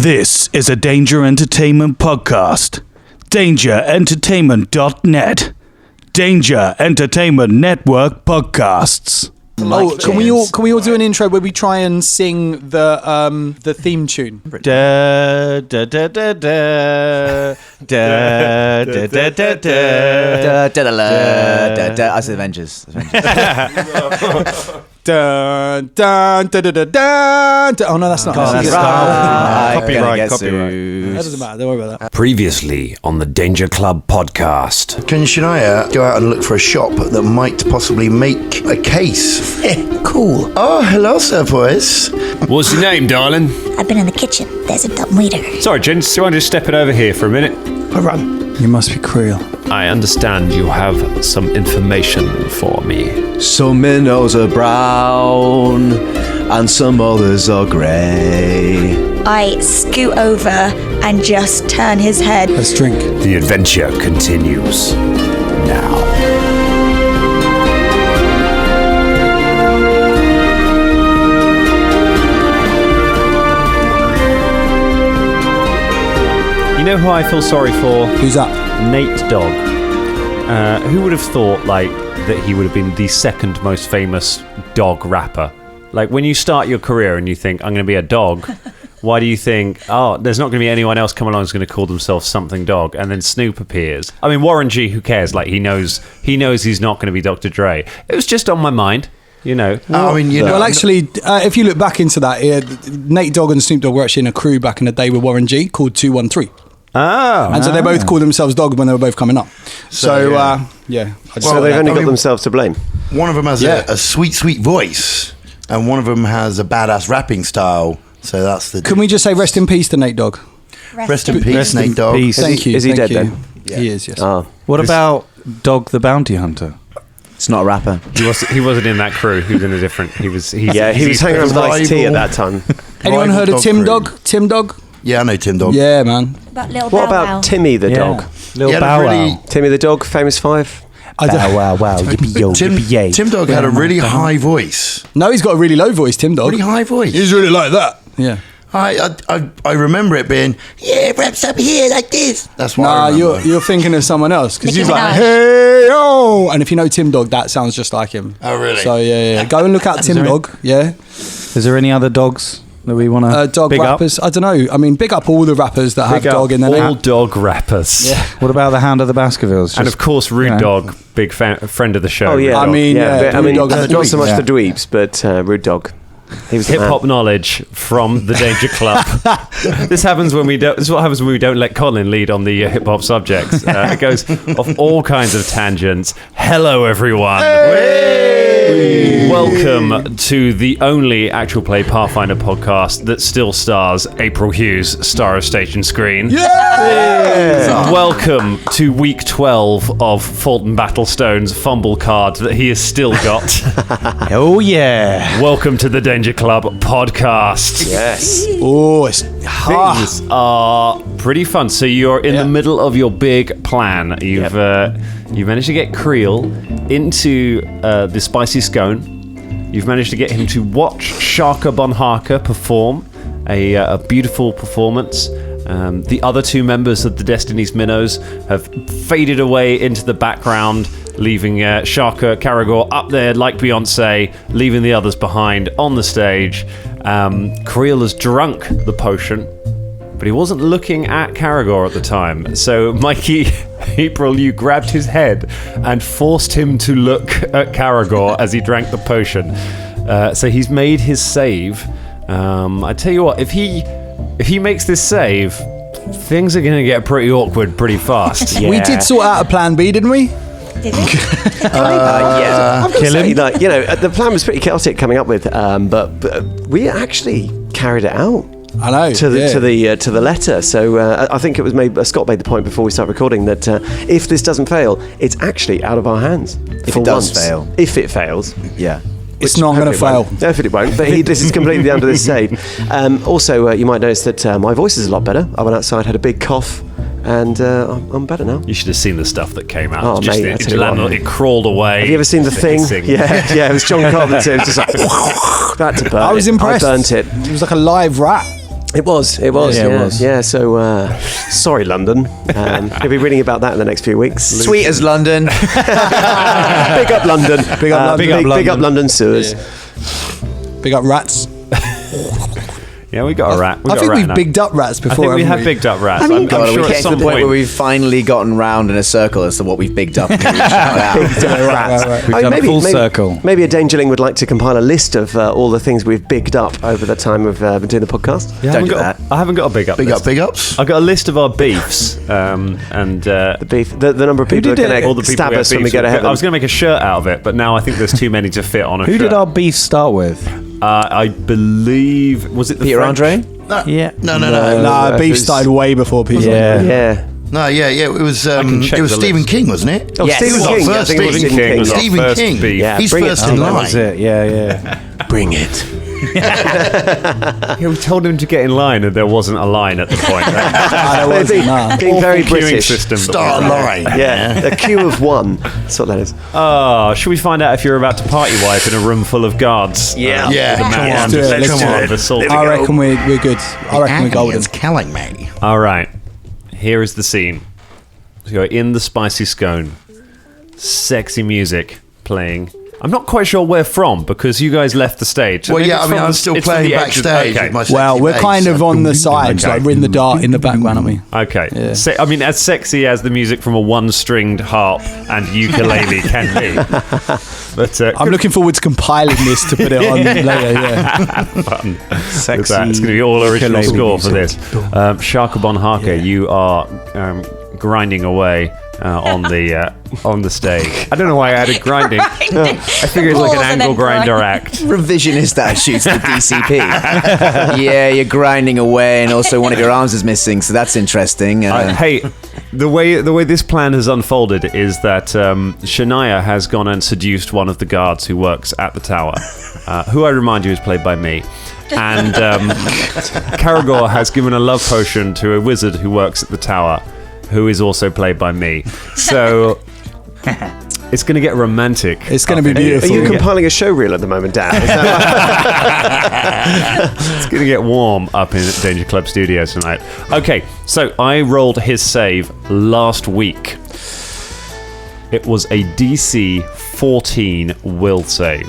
This is a Danger Entertainment podcast. DangerEntertainment.net. Danger Entertainment Network podcasts. Oh, can we all do an intro where we try and sing the theme tune? Da da da da da da da da da da. As Avengers. Dun, dun, dun, dun, dun, dun. Oh no, that's not. Copyright. That doesn't matter. Don't worry about that. Previously on the Danger Club podcast. Can Shania go out and look for a shop that might possibly make a case? Cool. Oh, hello, sir, boys. What's your name, darling? I've been in the kitchen. There's a dumb waiter. Sorry, gents, do you want to just step it over here for a minute? I run. You must be Creel. I understand you have some information for me. Some minnows are brown and some others are grey. I scoot over and just turn his head. Let's drink. The adventure continues now. You know who I feel sorry for? Who's that? Nate Dogg. Who would have thought, that he would have been the second most famous dog rapper? Like, when you start your career and you think, I'm going to be a dog, why do you think, there's not going to be anyone else come along who's going to call themselves something dog? And then Snoop appears. I mean, Warren G, who cares? Like, he knows he's not going to be Dr. Dre. It was just on my mind. You know. Well, actually, if you look back into that, Nate Dogg and Snoop Dogg were actually in a crew back in the day with Warren G called 213. Oh. And so they both called themselves Dog when they were both coming up. So they've only got themselves to blame. One of them has a sweet, sweet voice, and one of them has a badass rapping style. So that's the. Can we just say rest in peace to Nate Dogg? Rest in peace, Nate Dogg. Thank you. Is he dead then? Yeah. He is, yes. What about Dog the Bounty Hunter? It's not a rapper. He wasn't in that crew. He was in a different. He was hanging around with Ice T at that time. Anyone heard of Tim Dog? Tim Dog? Yeah, I know Tim Dog. Yeah, man. What about Timmy the dog? Little Bow Wow. Timmy the dog, Famous Five. Wow, yippee yo, yippee yay. Tim Dog had a really high voice. No, he's got a really low voice, Tim Dog. Really high voice. He's really like that. Yeah. I remember it being, raps up here like this. That's why I remember. You're thinking of someone else. Because he's Nicki like, Minaj. hey, oh. And if you know Tim Dog, that sounds just like him. Oh, really? So, yeah. Go and look out Tim Dog. Yeah. Is there any other dogs that we want to dog big rappers? I don't know. I mean, big up all the rappers that have dog in their name. All dog rappers. Yeah. What about the Hound of the Baskervilles? And of course, Rude Dog, big friend of the show. Oh, yeah. I mean, not so much Yeah. the dweebs, but Rude Dog. He was Hip hop knowledge from the Danger Club. This happens when we don't. This is what happens when we don't let Colin lead on the hip hop subjects. It goes off all kinds of tangents. Hello, everyone. Welcome to the only actual play Pathfinder podcast that still stars April Hughes, star of Station Screen. Yeah! Welcome to week 12 of Fulton Battlestone's fumble card that he has still got. Oh, yeah. Welcome to the Danger Club podcast. Yes. Oh, it's Things are pretty fun. So you're in the middle of your big plan. You've managed to get Creel into the spicy scone. You've managed to get him to watch Shaka Bonhaka perform a beautiful performance. The other two members of the Destiny's Minnows have faded away into the background, leaving Shaka Caragor up there like Beyonce, leaving the others behind on the stage. Creel has drunk the potion, but he wasn't looking at Caragor at the time. So, Mikey, April, you grabbed his head and forced him to look at Caragor as he drank the potion. So he's made his save. I tell you what, if he makes this save, things are going to get pretty awkward pretty fast. We did sort out a plan B, didn't we? Did we? Kill him. The plan was pretty chaotic coming up with, but we actually carried it out. I know. To the letter. So I think it was Scott made the point before we start recording that if this doesn't fail, it's actually out of our hands. If it does fail. If it fails. Yeah. It's not going to fail. Definitely won't. But this is completely under this save. Also, you might notice that my voice is a lot better. I went outside, had a big cough, and I'm better now. You should have seen the stuff that came out. Oh, mate, It crawled away. Have you ever seen The Thing? Yeah, it was John Carpenter. It was just like, back to burn. I was impressed. I burnt it. It was like a live rat. It was. Yeah, it was. Yeah, so sorry, London. You'll be reading about that in the next few weeks. Sweet as London. Big up London. Big up London. Big up London sewers. Yeah. Big up rats. Yeah, we got a rat. I think we've bigged up rats before. I think we haven't have bigged up rats. I mean, I'm sure we at came to some the point point where we've finally gotten round in a circle as to what we've bigged up. And Right. We've done a full circle. Maybe a Dangerling would like to compile a list of all the things we've bigged up over the time we've been doing the podcast. Yeah, Don't do that. I haven't got a big up. Big list. up, big ups. I've got a list of our beefs, and The beef, the number of people who are going all the to people stab we had us when we beefs get with. ahead. I was going to make a shirt out of it, but now I think there's too many to fit on a shirt. Who did our beef start with? I believe was it the Peter French? Andre? Yeah. No. Nah, beef started way before Peter. Yeah. Yeah. No, yeah. It was can check the Stephen list. King, wasn't it? Oh, Yes. Stephen He was our King. I first think it was beef. Stephen King. was our Stephen first King. beef. Yeah, He's bring it. first Oh, in That line. was it. Yeah. Bring it. Yeah, we told him to get in line, and there wasn't a line at the point. Being very Awful queuing British. system. that Start we a ran. line. Yeah, a queue of one. That's what that is. Should we find out if you're about to party wipe in a room full of guards? Yeah. Yeah, The man come on. just Let's do it. assaulted. I reckon we're good. I reckon we're golden. It's killing me. All right, here is the scene. So you're in the spicy scone. Sexy music playing. I'm not quite sure where from because you guys left the stage. So Well, maybe yeah, it's I mean, from I'm the- still it's from playing the edges. backstage Okay. with my sexy Well, we're bass. kind of on the sides, Okay. like we're in the dark, in the background, aren't we? Okay. Yeah. I mean, as sexy as the music from a one-stringed harp and ukulele can be. But I'm looking forward to compiling this to put it on later. Yeah. fun. Sexy. It's going to be all original ukulele score for music. this. Sharkabon Harker, you are grinding away on the stage. I don't know why I added grinding. I figure it's like an More than angle a grinder grind. act. Revisionist attitude to the DCP. Yeah, you're grinding away, and also one of your arms is missing, so that's interesting. Hey, the way this plan has unfolded is that Shania has gone and seduced one of the guards who works at the tower, who I remind you is played by me. And Karagor has given a love potion to a wizard who works at the tower, who is also played by me. So it's going to get romantic. It's going to be Are beautiful. you compiling a show reel at the moment, Dan? Is that It's going to get warm up in Danger Club Studios tonight. Okay, so I rolled his save last week. It was a DC 14 will save.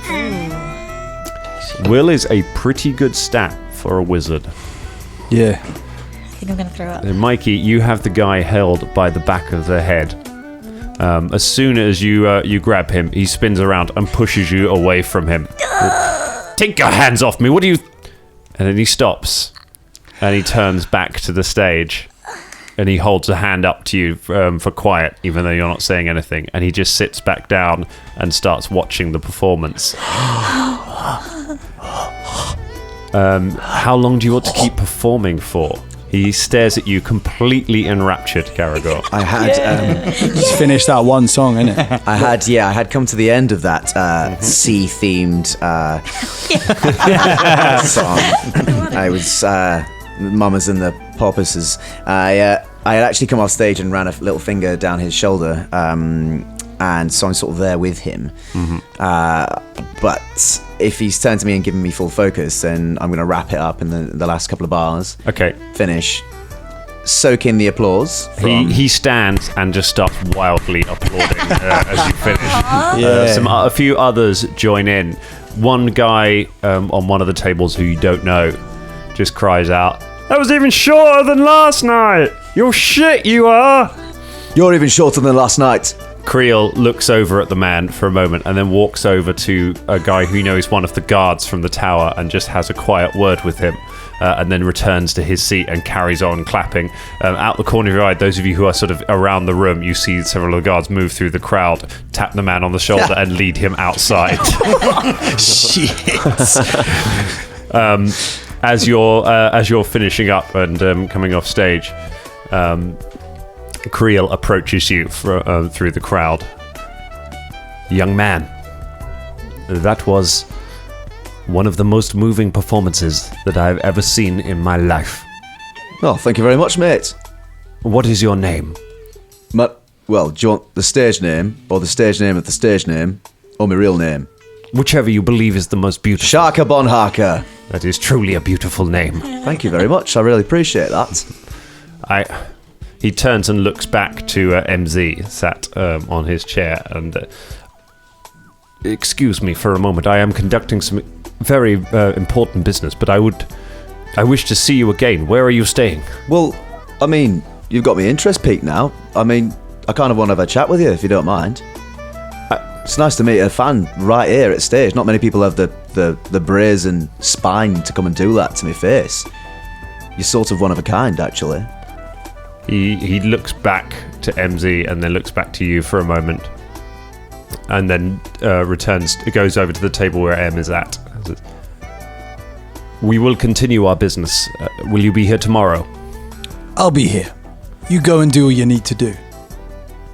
Will is a pretty good stat for a wizard. Yeah. I think I'm going to throw up. And Mikey, you have the guy held by the back of the head. As soon as you grab him, he spins around and pushes you away from him. Take your hands off me! What do you? And then he stops, and he turns back to the stage, and he holds a hand up to you for quiet, even though you're not saying anything. And he just sits back down and starts watching the performance. How long do you want to keep performing for? He stares at you completely enraptured, Karagor. I had, Just finished that one song, innit? I had come to the end of that sea-themed song. I was Mamas and the Porpoises. I had actually come off stage and ran a little finger down his shoulder, and so I'm sort of there with him. But if he's turned to me and given me full focus, then I'm going to wrap it up in the last couple of bars. Okay. Finish. Soak in the applause. He stands and just starts wildly applauding as you finish. Yeah. A few others join in. One guy on one of the tables who you don't know just cries out, "That was even shorter than last night! You're shit, you are!" You're even shorter than last night. Creel looks over at the man for a moment and then walks over to a guy who knows one of the guards from the tower and just has a quiet word with him. And then returns to his seat and carries on clapping. Out the corner of your eye, those of you who are sort of around the room, you see several of the guards move through the crowd, tap the man on the shoulder, and lead him outside. As you're finishing up and coming off stage, Creel approaches you through the crowd. Young man, that was one of the most moving performances that I've ever seen in my life. Oh, thank you very much, mate. What is your name? Well, do you want the stage name, or the stage name of the stage name, or my real name? Whichever you believe is the most beautiful. Sharkabon Harker. That is truly a beautiful name. Thank you very much. I really appreciate that. He turns and looks back to MZ, sat on his chair, and excuse me for a moment. I am conducting some very important business, but I wish to see you again. Where are you staying? Well, I mean, you've got me interest peaked now. I mean, I kind of want to have a chat with you, if you don't mind. It's nice to meet a fan right here at stage. Not many people have the brazen spine to come and do that to my face. You're sort of one of a kind, actually. He looks back to MZ and then looks back to you for a moment, and then goes over to the table where M is at. We will continue our business. Will you be here tomorrow? I'll be here. You go and do all you need to do.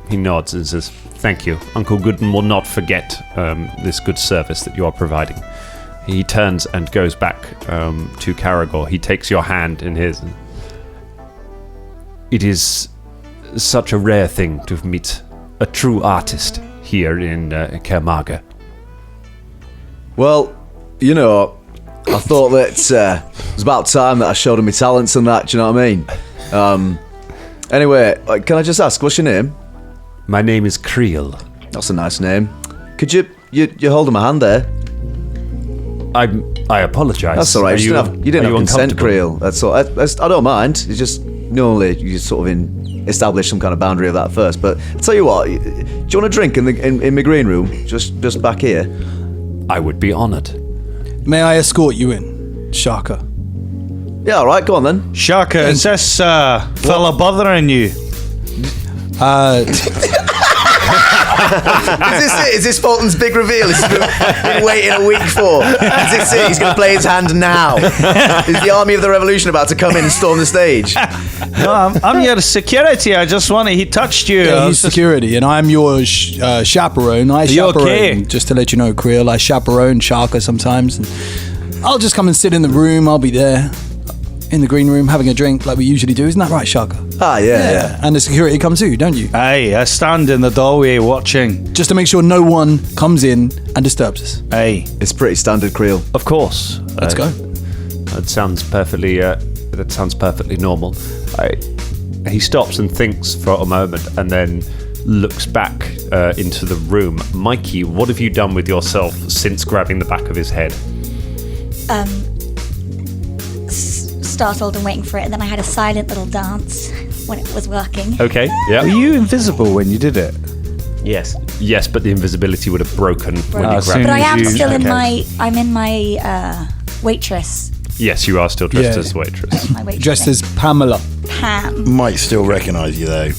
He nods and says, "Thank you. Uncle Gooden will not forget this good service that you are providing." He turns and goes back to Caragor. He takes your hand in his. It is such a rare thing to meet a true artist here in Kermaga. Well, you know, I thought that it was about time that I showed him my talents and that, do you know what I mean? Anyway, can I just ask, what's your name? My name is Creel. That's a nice name. Could you holding my hand there? I apologise. That's all right. You didn't have consent, Creel. That's all. I don't mind. It's just normally you sort of establish some kind of boundary of that first. But I'll tell you what. Do you want a drink in my green room? Just back here. I would be honoured. May I escort you in, Shaka? Yeah, all right. Go on then. Shaka, is this fella bothering you? Is this Fulton's big reveal? He's been waiting a week for. Is this it? He's going to play his hand now. Is the army of the revolution about to come in and storm the stage? No, I'm your security. I just wanted. He touched you. Yeah, he's security, and I'm your chaperone. I chaperone. Okay? Just to let you know, Creel, I chaperone Shaka sometimes, and I'll just come and sit in the room. I'll be there. In the green room, having a drink like we usually do. Isn't that right, Shaka? Ah, yeah. And the security comes too, don't you? Aye, I stand in the doorway watching. Just to make sure no one comes in and disturbs us. Aye. It's pretty standard, Creel. Of course. Let's go. That sounds perfectly normal. He stops and thinks for a moment and then looks back into the room. Mikey, what have you done with yourself since grabbing the back of his head? Startled and waiting for it, and then I had a silent little dance when it was working. Okay, yeah. Were you invisible when you did it? Yes. Yes, but the invisibility would have broken when you as grabbed soon it. But I am you- still in okay. I'm in my waitress. Yes, you are still dressed Yeah. as a waitress. My waitress. Dressed as Pamela. Pam. Might still recognise you though.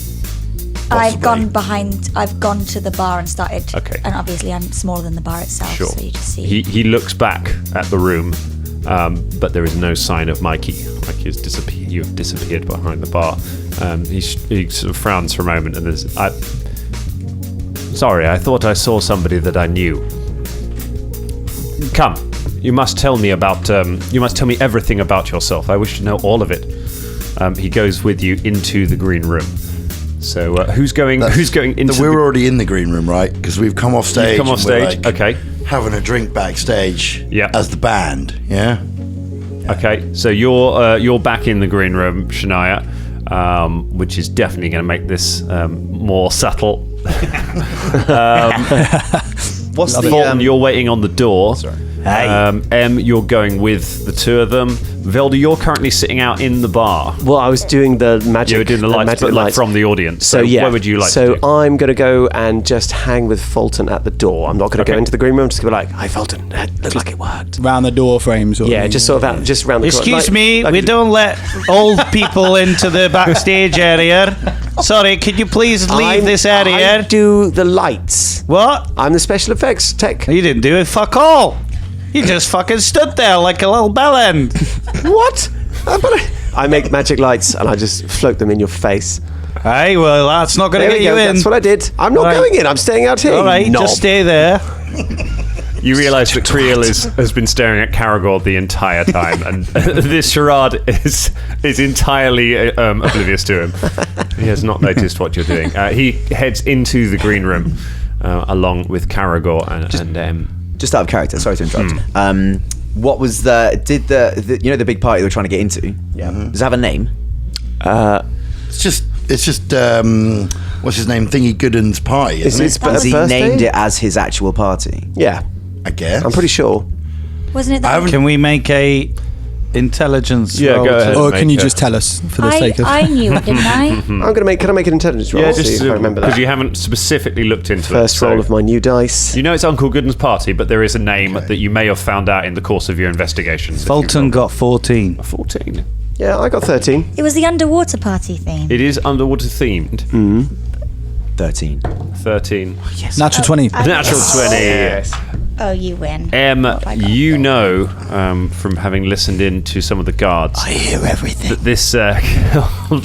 I've Possibly. gone to the bar and started. Okay. And obviously I'm smaller than the bar itself, Sure. so you just see. He looks back at the room, but there is no sign of Mikey. Mikey has disappeared. You have disappeared behind the bar. He sort of frowns for a moment and there's. Sorry, I thought I saw somebody that I knew. Come, you must tell me about. You must tell me everything about yourself. I wish to know all of it. He goes with you into the green room. So who's going into? We're already in the green room, right? Because we've come off stage. You've come off and we're, stage. like, Okay. Having a drink backstage. Yeah. As the band. Yeah. Okay, so you're back in the green room, Shania, which is definitely going to make this more subtle. What's Fulton, you're waiting on the door. Sorry. M, you're going with the two of them. Velda, you're currently sitting out in the bar. Well, I was doing the magic. You were doing the lights, magic but like lights. from the audience. So yeah. where would you like so to do? I'm going to go and just hang with Fulton at the door. I'm not going to go Okay. into the green room. Just going to be like, "Hi, Fulton. That looked like it worked." Round the door frame, sort of Yeah, thing. just sort of out, just round the corner. Excuse Like- me, like- we don't let old people into the backstage area. Sorry, could you please leave this I area? do the lights. What? I'm the special effects tech. You didn't do it. Fuck all. You just fucking stood there like a little bellend. What? I make magic lights and I just float them in your face. Aye, well, that's not going There to we get go. you in. That's what I did. I'm not All right. going in. I'm staying out here. All right, knob. just stay there. You realise that Creel has been staring at Caragor the entire time, and this charade is entirely oblivious to him. He has not noticed what you're doing. He heads into the green room along with Caragor and Just out of character, sorry to interrupt. What was did the you know the big party they were trying to get into? Yeah. Does it have a name? It's just what's his name? Thingy Gooden's party, isn't it? Has he named it as his actual party? Yeah, I guess. I'm pretty sure. Wasn't it that? Can we make a intelligence roll? go ahead. Or can you just tell us for the sake of? I knew it, didn't I? Can I make an intelligence roll? Yeah, See just if I remember because that. you haven't specifically looked into First it. roll of my new dice. You know it's Uncle Gooden's party, but there is a name that you may have found out in the course of your investigations. Fulton got 14. 14. Yeah, I got 13. It was the underwater party theme. It is underwater themed. 13. 13. Natural 20. Natural 20. Oh, you win. You know from having listened in to some of the guards I hear everything. that this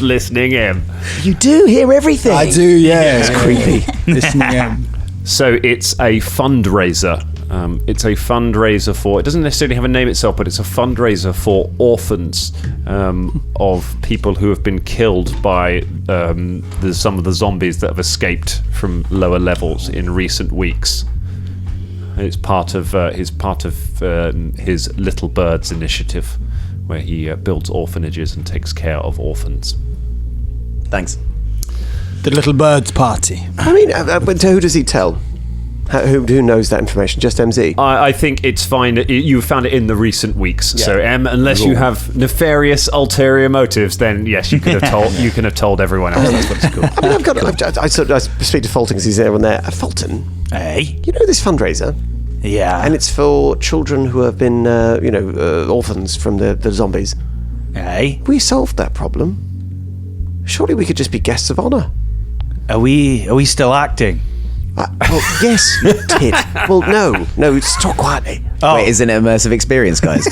listening in. You do hear everything. I do, yeah. It's creepy. Listening in. So it's a fundraiser. It's a fundraiser for. It doesn't necessarily have a name itself, but it's a fundraiser for orphans of people who have been killed by some of the zombies that have escaped from lower levels in recent weeks. It's part of his Little Birds initiative, where he builds orphanages and takes care of orphans. Thanks. The Little Birds party. I mean, but who does he tell? Who knows that information? Just MZ? I think it's fine. You found it in the recent weeks. Yeah. So unless you have nefarious ulterior motives, then yes, you could have told. You can have told everyone else. That's what it's called. I mean, I speak to Fulton because he's there and there. Fulton, Hey? you know this fundraiser? Yeah. And it's for children who have been, orphans from the zombies. Hey? We solved that problem. Surely we could just be guests of honour. Are we still acting? Well, yes, you did. Well, no, just talk quietly. Oh. Wait, is it an immersive experience, guys?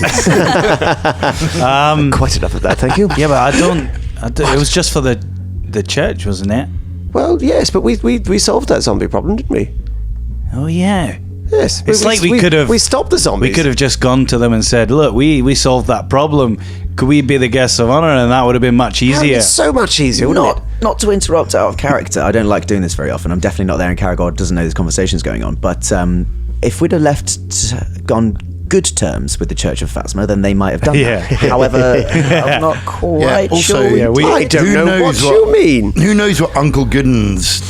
Quite enough of that, thank you. Yeah, but I don't. It was just for the church, wasn't it? Well, yes, but we solved that zombie problem, didn't we? Oh yeah. Yes. It's like we could have. We stopped the zombies. We could have just gone to them and said, "Look, we solved that problem. Could we be the guests of honor?" And that would have been much easier. It's so much easier, wouldn't it? Not to interrupt out of character. I don't like doing this very often. I'm definitely not there, and Caragor doesn't know this conversation's going on. But if we'd have gone good terms with the Church of Phasma, then they might have done that. However, I'm not quite also, sure. I don't know what you mean. Who knows what Uncle Gooden's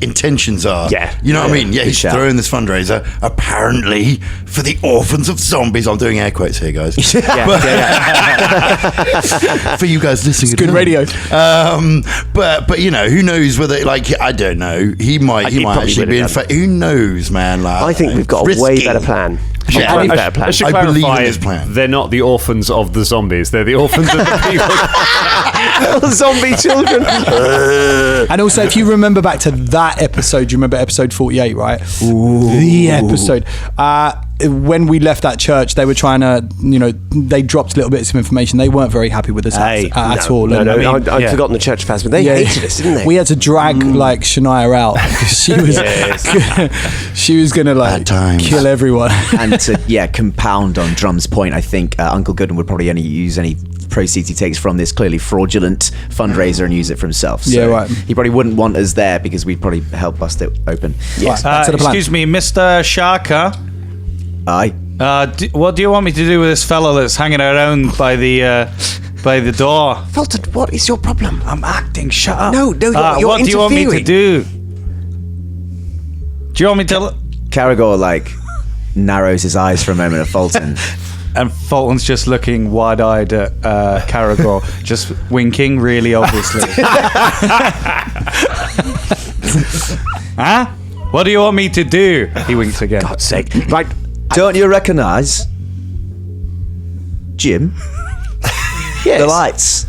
intentions are? Yeah. You know what I mean? Yeah, he's shout. throwing this fundraiser apparently for the orphans of zombies. I'm doing air quotes here, guys. For you guys listening, It's good radio. But you know, who knows whether I don't know. He might actually be in fact. Who knows, man? I think we've got a way better plan. Yeah, Way better plan. I should I clarify, believe in his plan. They're not the orphans of the zombies. They're the orphans of the people. Zombie children. And also, if you remember back to that episode, you remember episode 48, right? The episode. When we left that church, they were trying to, they dropped little bits of information. They weren't very happy with us at all. No, And I'd forgotten the Church of Phasma. They hated us, didn't they? We had to drag Shania out because she was gonna Bad times. kill everyone. And to compound on Drum's point, I think Uncle Gooden would probably only use any proceeds he takes from this clearly fraudulent fundraiser and use it for himself. So Yeah, right. He probably wouldn't want us there because we'd probably help bust it open. Yes, back to the plan. Excuse me, Mr. Sharka. Aye. What do you want me to do with this fellow that's hanging around by the door? Fulton, what is your problem? I'm acting. Shut up. No, you're what do you want me to interfering. do? Do you want me to? Caragor narrows his eyes for a moment at Fulton. And Fulton's just looking wide-eyed at Caragor, just winking really obviously. Huh? What do you want me to do? He winks again. God's sake. Right. Don't you recognise Jim? Yes.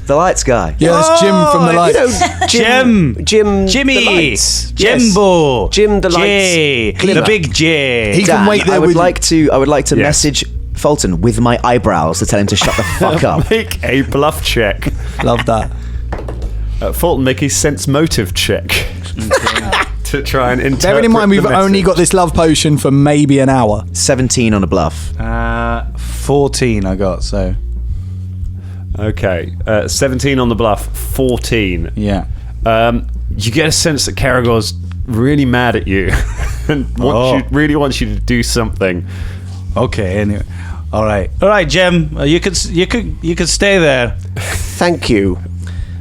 The lights guy. Yeah, that's Jim from the lights. Jimmy, the lights. Jimbo, Jim the J, lights. the big J. He can wait there I would with like to message Fulton with my eyebrows to tell him to shut the fuck up. Make a bluff check. Love that. Fulton, make a sense motive check to try and interpret. Bearing in mind, we've the only message. got this love potion for maybe an hour. 17 on a bluff. 14 I got, so Okay, 17 on the bluff, 14. yeah. You get a sense that Caragor's really mad at you and really wants you to do something. Okay. Anyway, all right, Jim. You could stay there. Thank you.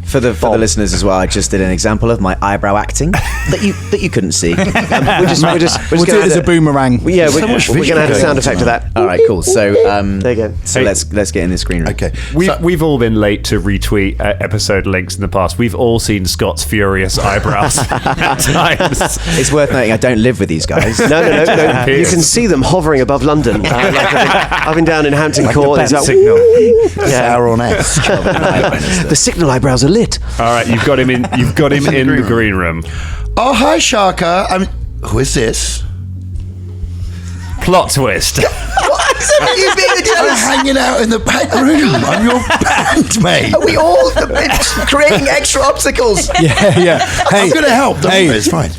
For the listeners as well, I just did an example of my eyebrow acting that you couldn't see. We'll do it as a boomerang. Yeah, we're going to add a sound effect to that. All right, cool. So there you go. So let's get in this green room. Okay. We've all been late to retweet episode links in the past. We've all seen Scott's furious eyebrows at times. It's worth noting I don't live with these guys. No. You can see them hovering above London. I've been down in Hampton Court. The bat signal. Sauron-esque. The signal eyebrows are lit. All right, you've got him in the green room. Oh, hi, Shaka. Who is this? Plot twist. I'm hanging out in the back room. I'm your bandmate. Are we all creating extra obstacles? Yeah. Hey, I'm going to help. It's fine.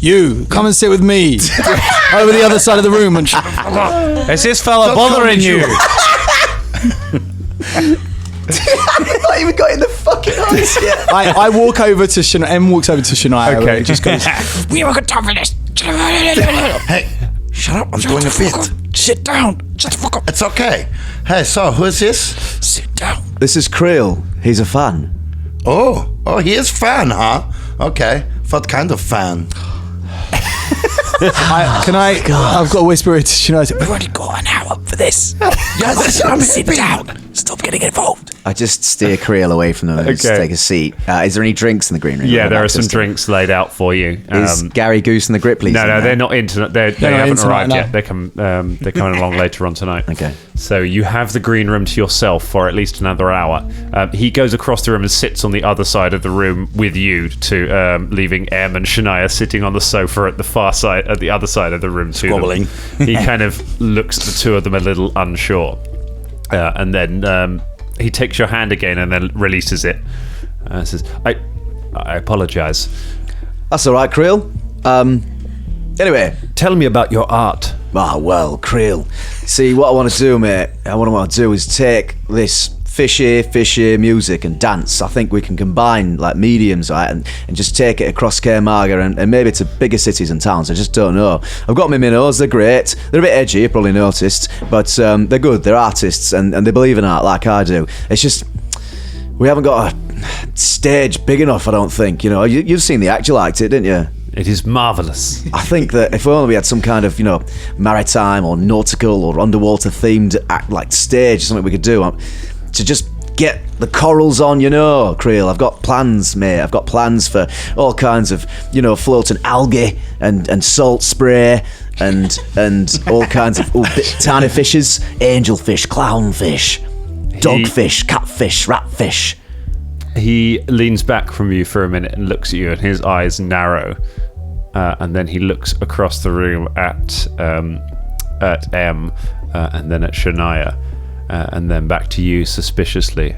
You come and sit with me over the other side of the room. And Is this fella bothering you? I've not even got in the fucking eyes yet. I walk over to Shania. Em walks over to Shania. Okay. And just goes, We haven't got time for this. Hey, shut up. I'm doing a bit. Sit down. Shut the fuck up. It's okay. Hey, so who is this? Sit down. This is Creel. He's a fan. Oh, he is fan, huh? Okay. What kind of fan? I've got to whisper it to Shania. We've already got an hour for this. Yes, I'm Sit down. Stop getting involved. I just steer Creel away from them and just Okay. take a seat. Is there any drinks in the green room? Yeah, there are Access some to- drinks laid out for you. Is Gary Goose and the Griplies? No, in there? they're not into. They not haven't in tonight, arrived no. yet. They're coming along later on tonight. Okay. So you have the green room to yourself for at least another hour. He goes across the room and sits on the other side of the room with you, leaving Em and Shania sitting on the sofa at the far side, at the other side of the room. Squabbling. He kind of looks at the two of them a little unsure, and then he takes your hand again and then releases it. Says, "I apologize. That's all right, Creel. Anyway, Tell me about your art. well, Creel. See, what I want to do, mate, what I want to do is take this fishy music and dance. I think we can combine like mediums, right, and just take it across Caermarga and maybe to bigger cities and towns. I just don't know. I've got my minnows, they're great. They're a bit edgy, you probably noticed, but they're good, they're artists, and they believe in art like I do. It's just, we haven't got a stage big enough, I don't think. You know, you've seen the act, you liked it, didn't you? It is marvelous. I think that if only we had some kind of, maritime or nautical or underwater themed act, like stage, something we could do to just get the corals on, Creel. I've got plans, mate. I've got plans for all kinds of, floating algae and salt spray and all kinds of tiny fishes, angelfish, clownfish, dogfish, catfish, ratfish. He leans back from you for a minute and looks at you, and his eyes narrow, and then he looks across the room at Em, and then at Shania, and then back to you suspiciously.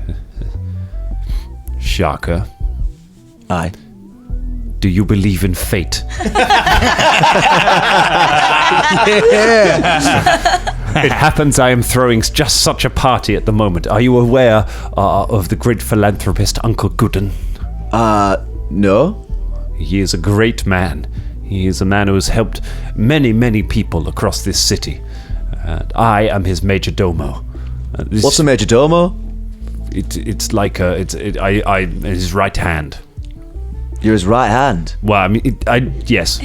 Shaka, Aye. do you believe in fate? It happens I am throwing just such a party at the moment. Are you aware of the great philanthropist Uncle Bugden? No. He is a great man. He is a man who has helped many, many people across this city. I am his majordomo. What's a majordomo? It's like his right hand. You're his right hand. Well, I mean, yes.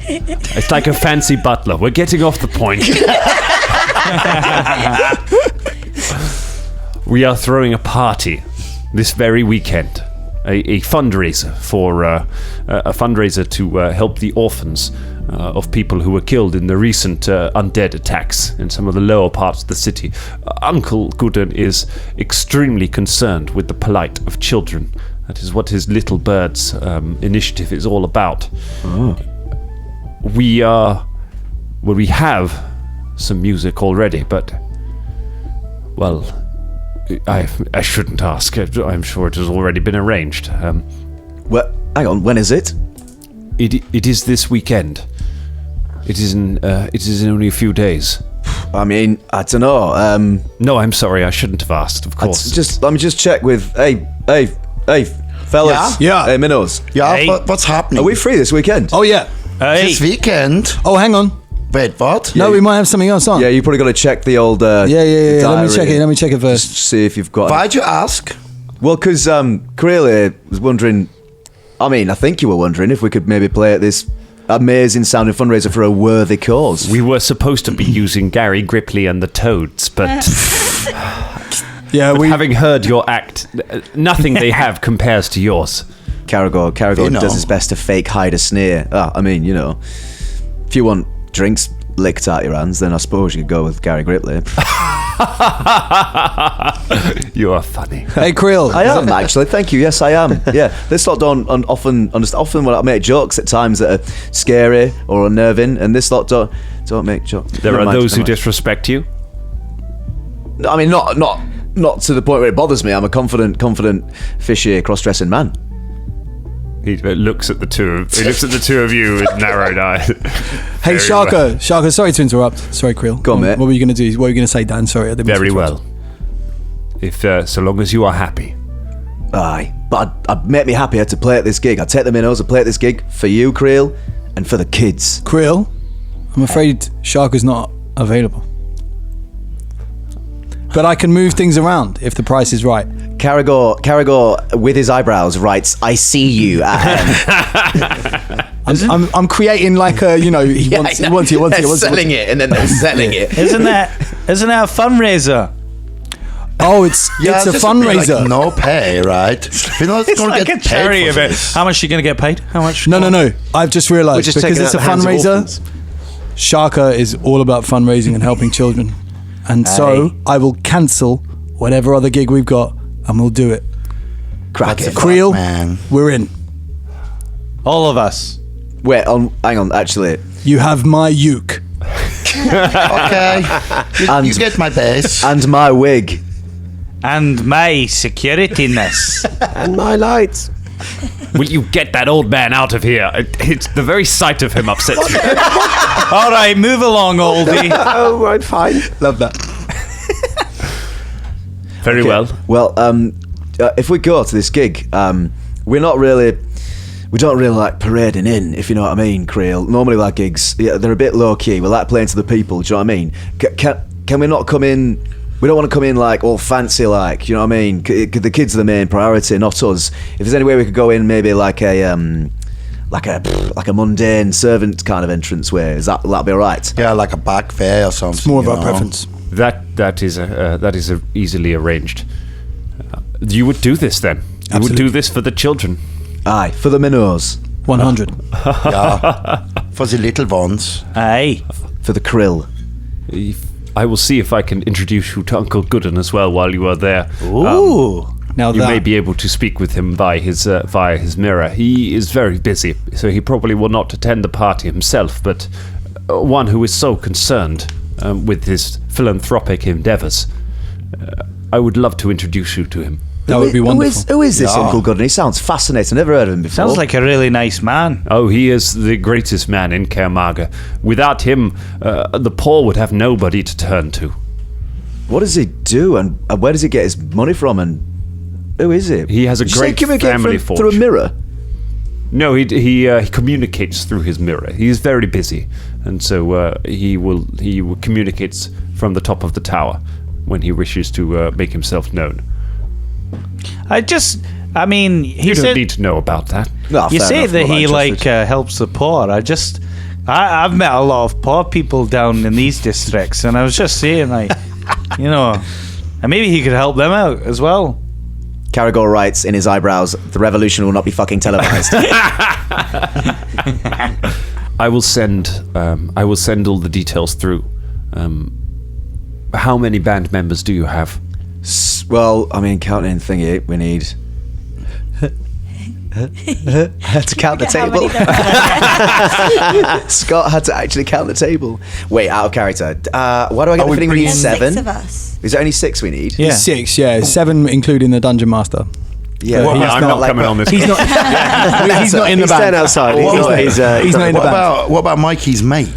It's like a fancy butler. We're getting off the point. We are throwing a party this very weekend. A fundraiser for to help the orphans of people who were killed in the recent undead attacks in some of the lower parts of the city. Uncle Bugden is extremely concerned with the plight of children. That is what his Little Birds initiative is all about. Oh. We have some music already, but well, I shouldn't ask. I'm sure it has already been arranged. Well, hang on. When is it? It is this weekend. It is in only a few days. I mean, I don't know. No, I'm sorry. I shouldn't have asked. Of course. Let me just check with. Hey, fellas. Yeah. Hey, minnows. Yeah, Hey. what's happening? Are we free this weekend? Oh, yeah. This weekend? Oh, hang on. Wait, what? No, we might have something else on. Yeah, you probably got to check the old. Yeah. Let me diary. check it. Let me check it first. Just see if you've got. Why'd you ask? Well, because Creel was wondering. I mean, I think you were wondering if we could maybe play at this amazing sounding fundraiser for a worthy cause. We were supposed to be using Gary Gripley and the Toads, but having heard your act, nothing they have compares to yours. Caragor does his best to fake hide a sneer. I mean, if you want drinks licked out your hands, then I suppose you could go with Gary Gripley. You are funny. Hey, Creel. I am actually. Thank you. Yes, I am. Yeah, this lot don't often when I make jokes at times that are scary or unnerving, and this lot don't make jokes. There are those who disrespect you. I mean, not to the point where it bothers me. I'm a confident, fishy, cross-dressing man. He looks at the two. He looks at the two of you with narrowed eyes. Hey, Sharko. Sharko, sorry to interrupt. Sorry, Creel. Go on, mate. What were you going to do? What were you going to say, Dan? Sorry, I didn't mean to Very interrupt. well. If so long as you are happy. Aye, but I'd make me happier to play at this gig. I'd take the minnows and play at this gig for you, Creel, and for the kids. Creel, I'm afraid Sharko's not available. But I can move things around if the price is right. Caragor, with his eyebrows, writes, "I see you." I'm creating like a, he wants it. Selling it, and then they're selling it. Isn't that a fundraiser? Oh, it's a fundraiser. Like no pay, right? We're not It's going to like get a charity paid for event. this. How much are you going to get paid? How much? No. I've just We're realised just because taking it's a out the hands of fundraiser. orphans. Shaka is all about fundraising and helping children, and so I will cancel whatever other gig we've got, and we'll do it. Crack it. Creel, man. we're in. All of us. Wait, hang on. Actually, You have my uke. Okay. You get my base. and my wig. And my security-ness. And my lights. Will you get that old man out of here? It's the very sight of him upsets me. All right, move along, oldie. Oh, right, fine. Love that. Very well. Well, if we go to this gig, we don't really like parading in, if you know what I mean, Creel. Normally our gigs, they're a bit low key. We like playing to the people. Do you know what I mean? Can we not come in? We don't want to come in like all fancy, like, you know what I mean? The kids are the main priority, not us. If there's any way we could go in, maybe like a mundane servant kind of entrance way, that'll be all right? Yeah, like a back fair or something. It's more of our preference. That is easily arranged. You would do this then. You would do this for the children. Aye, for the minnows. 100. Yeah. For the little ones. Aye. For the krill. I will see if I can introduce you to Uncle Gooden as well while you are there. Ooh. Now You that may be able to speak with him via his mirror. He is very busy, so he probably will not attend the party himself, but one who is so concerned with his philanthropic endeavors. I would love to introduce you to him. that would be wonderful. Who is this Uncle Gooden? He sounds fascinating. Never heard of him before. Sounds like a really nice man. Oh, he is the greatest man in Kermaga. Without him, the poor would have nobody to turn to. What does he do, and where does he get his money from, and who is he? He has a Did you say great communicate family through fortune. a mirror? No, he communicates through his mirror. He is very busy, and so he communicates from the top of the tower when he wishes to make himself known. He You said, don't need to know about that. No, you fair say enough, that not he interested. helps the poor. I've met a lot of poor people down in these districts, and I was just saying, like, and maybe he could help them out as well. Caragor writes in his eyebrows, "The revolution will not be fucking televised." I will send all the details through. How many band members do you have? Well, I mean, counting thingy, we need had to count the How many table. Scott had to actually count the table. Wait, out of character. Why do I get the feeling we need There's 7? 6 of us. Is there only 6 we need? Yeah. 6, 7 including the Dungeon Master. Yeah, Well, he's I'm not not like- coming on this. He's not. He's not in the He's band. staying outside. He's not in the band. What about Mikey's mate?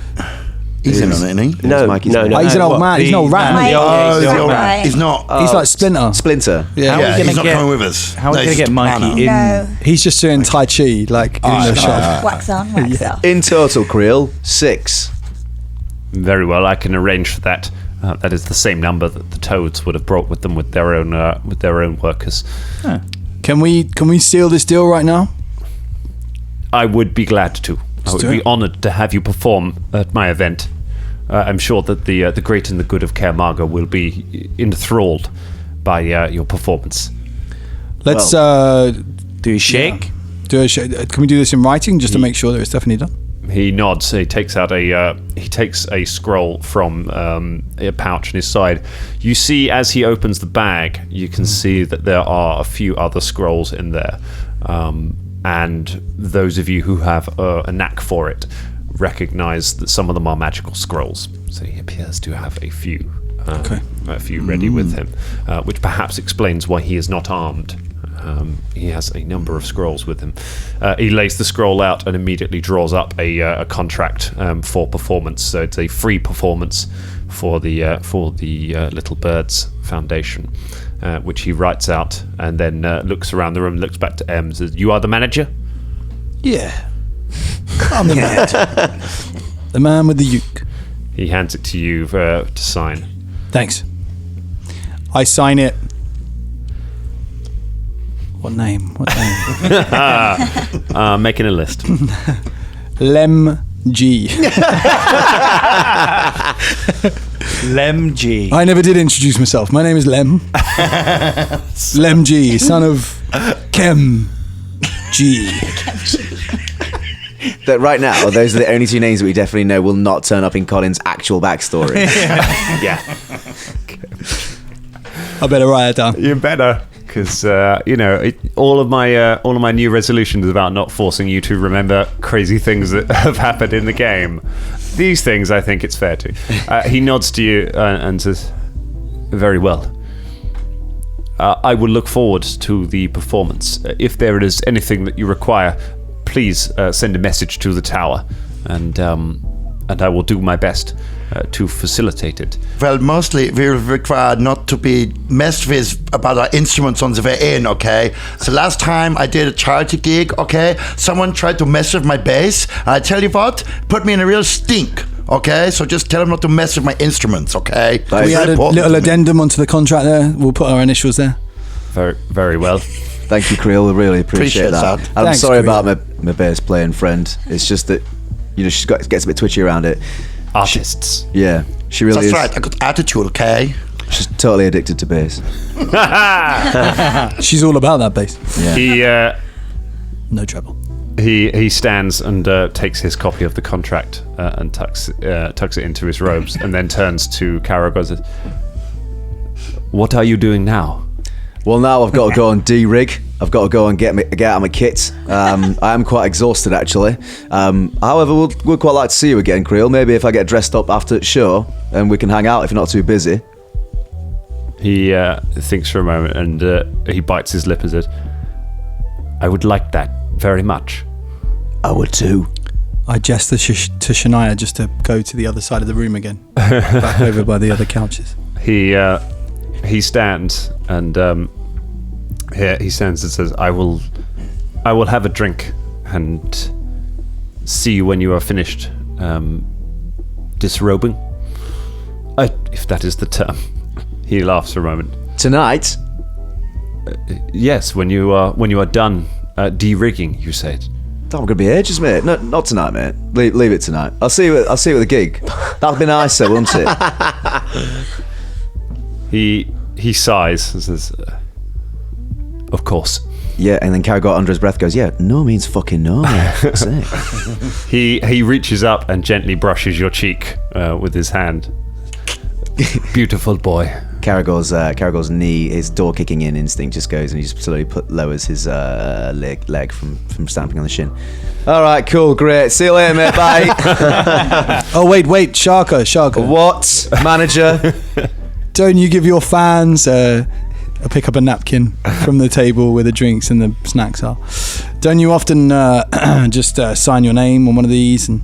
He's in on it, isn't he? No, Mikey's no, mate? no. Oh, he's an old man. He's an old rat. Mike. Oh, He's he's not not. right. He's not. He's like Splinter. Splinter. Yeah, we gonna he's not get- coming with us. How are we No, going to he's get Mikey Anna. in? No. He's just doing Tai Chi, like in the shop. Wax on, wax off. In total, Creel, 6. Very well, I can arrange for that. That is the same number that the toads would have brought with them with their own workers. Huh. Can we seal this deal right now? I would be glad to. I would be honoured to have you perform at my event. I'm sure that the great and the good of Kaer Marga will be enthralled by your performance. Let's do a shake. Can we do this in writing just to make sure that it's definitely done? He nods. He takes out a scroll from a pouch in his side. You see, as he opens the bag, you can see that there are a few other scrolls in there. And those of you who have a knack for it recognize that some of them are magical scrolls. So he appears to have a few ready with him, which perhaps explains why he is not armed. He has a number of scrolls with him. He lays the scroll out and immediately draws up a contract for performance. So it's a free performance for the Little Birds Foundation, which he writes out and then looks around the room, looks back to M, says, "You are the manager?" Yeah. I'm the man. The man with the uke. He hands it to you to sign. Thanks. I sign it. What name? Making a list. Lem G. Lem G. I never did introduce myself. My name is Lem. Lem G, son of Kem G. That right now, those are the only two names that we definitely know will not turn up in Colin's actual backstory. Yeah. I better write it down. You better. Because all of my new resolutions is about not forcing you to remember crazy things that have happened in the game. These things, I think it's fair to. He nods to you and says, "Very well. I will look forward to the performance. If there is anything that you require, please send a message to the tower, and I will do my best to facilitate it." Well, mostly we will require not to be messed with about our instruments on the way in, okay? So last time I did a charity gig, okay? Someone tried to mess with my bass. I tell you what, put me in a real stink, okay? So just tell them not to mess with my instruments, okay? We had a little addendum onto the contract there. We'll put our initials there. Very, very well. Thank you, Creel. I really appreciate that. I'm Thanks, sorry Creel. about my bass playing friend. It's just that, she gets a bit twitchy around it. Artists. She really is. That's right, I got attitude, okay? She's totally addicted to bass. She's all about that bass. Yeah. He no trouble. He stands and takes his copy of the contract and tucks it into his robes, and then turns to Karag and says, "What are you doing now?" Well, now I've got to go and de-rig. I've got to go and get out of my kit. I am quite exhausted, actually. However, we'd quite like to see you again, Creel. Maybe if I get dressed up after the show, and we can hang out if you're not too busy. He thinks for a moment, and he bites his lip and says, "I would like that very much." I would too. I gesture to Shania just to go to the other side of the room again, back over by the other couches. He stands and he stands and says, I will have a drink and see you when you are finished disrobing, if that is the term." He laughs for a moment. Tonight? Yes, when you are done de-rigging, you said. I'm gonna be ages, mate. No, not tonight, mate. Leave it tonight. I'll see you at the gig. That'd be nicer, wouldn't it? He sighs and says, "Of course." Yeah, and then Karag under his breath goes, "Yeah, no means fucking no, mate." He reaches up and gently brushes your cheek with his hand. "Beautiful boy." Karagor's knee, his door kicking in instinct just goes, and he just slowly lowers his leg from stamping on the shin. All right, cool, great. See you later, mate. Bye. Oh wait, Shaka. What, manager? Don't you give your fans I'll pick up a napkin from the table where the drinks and the snacks are. Don't you often just sign your name on one of these and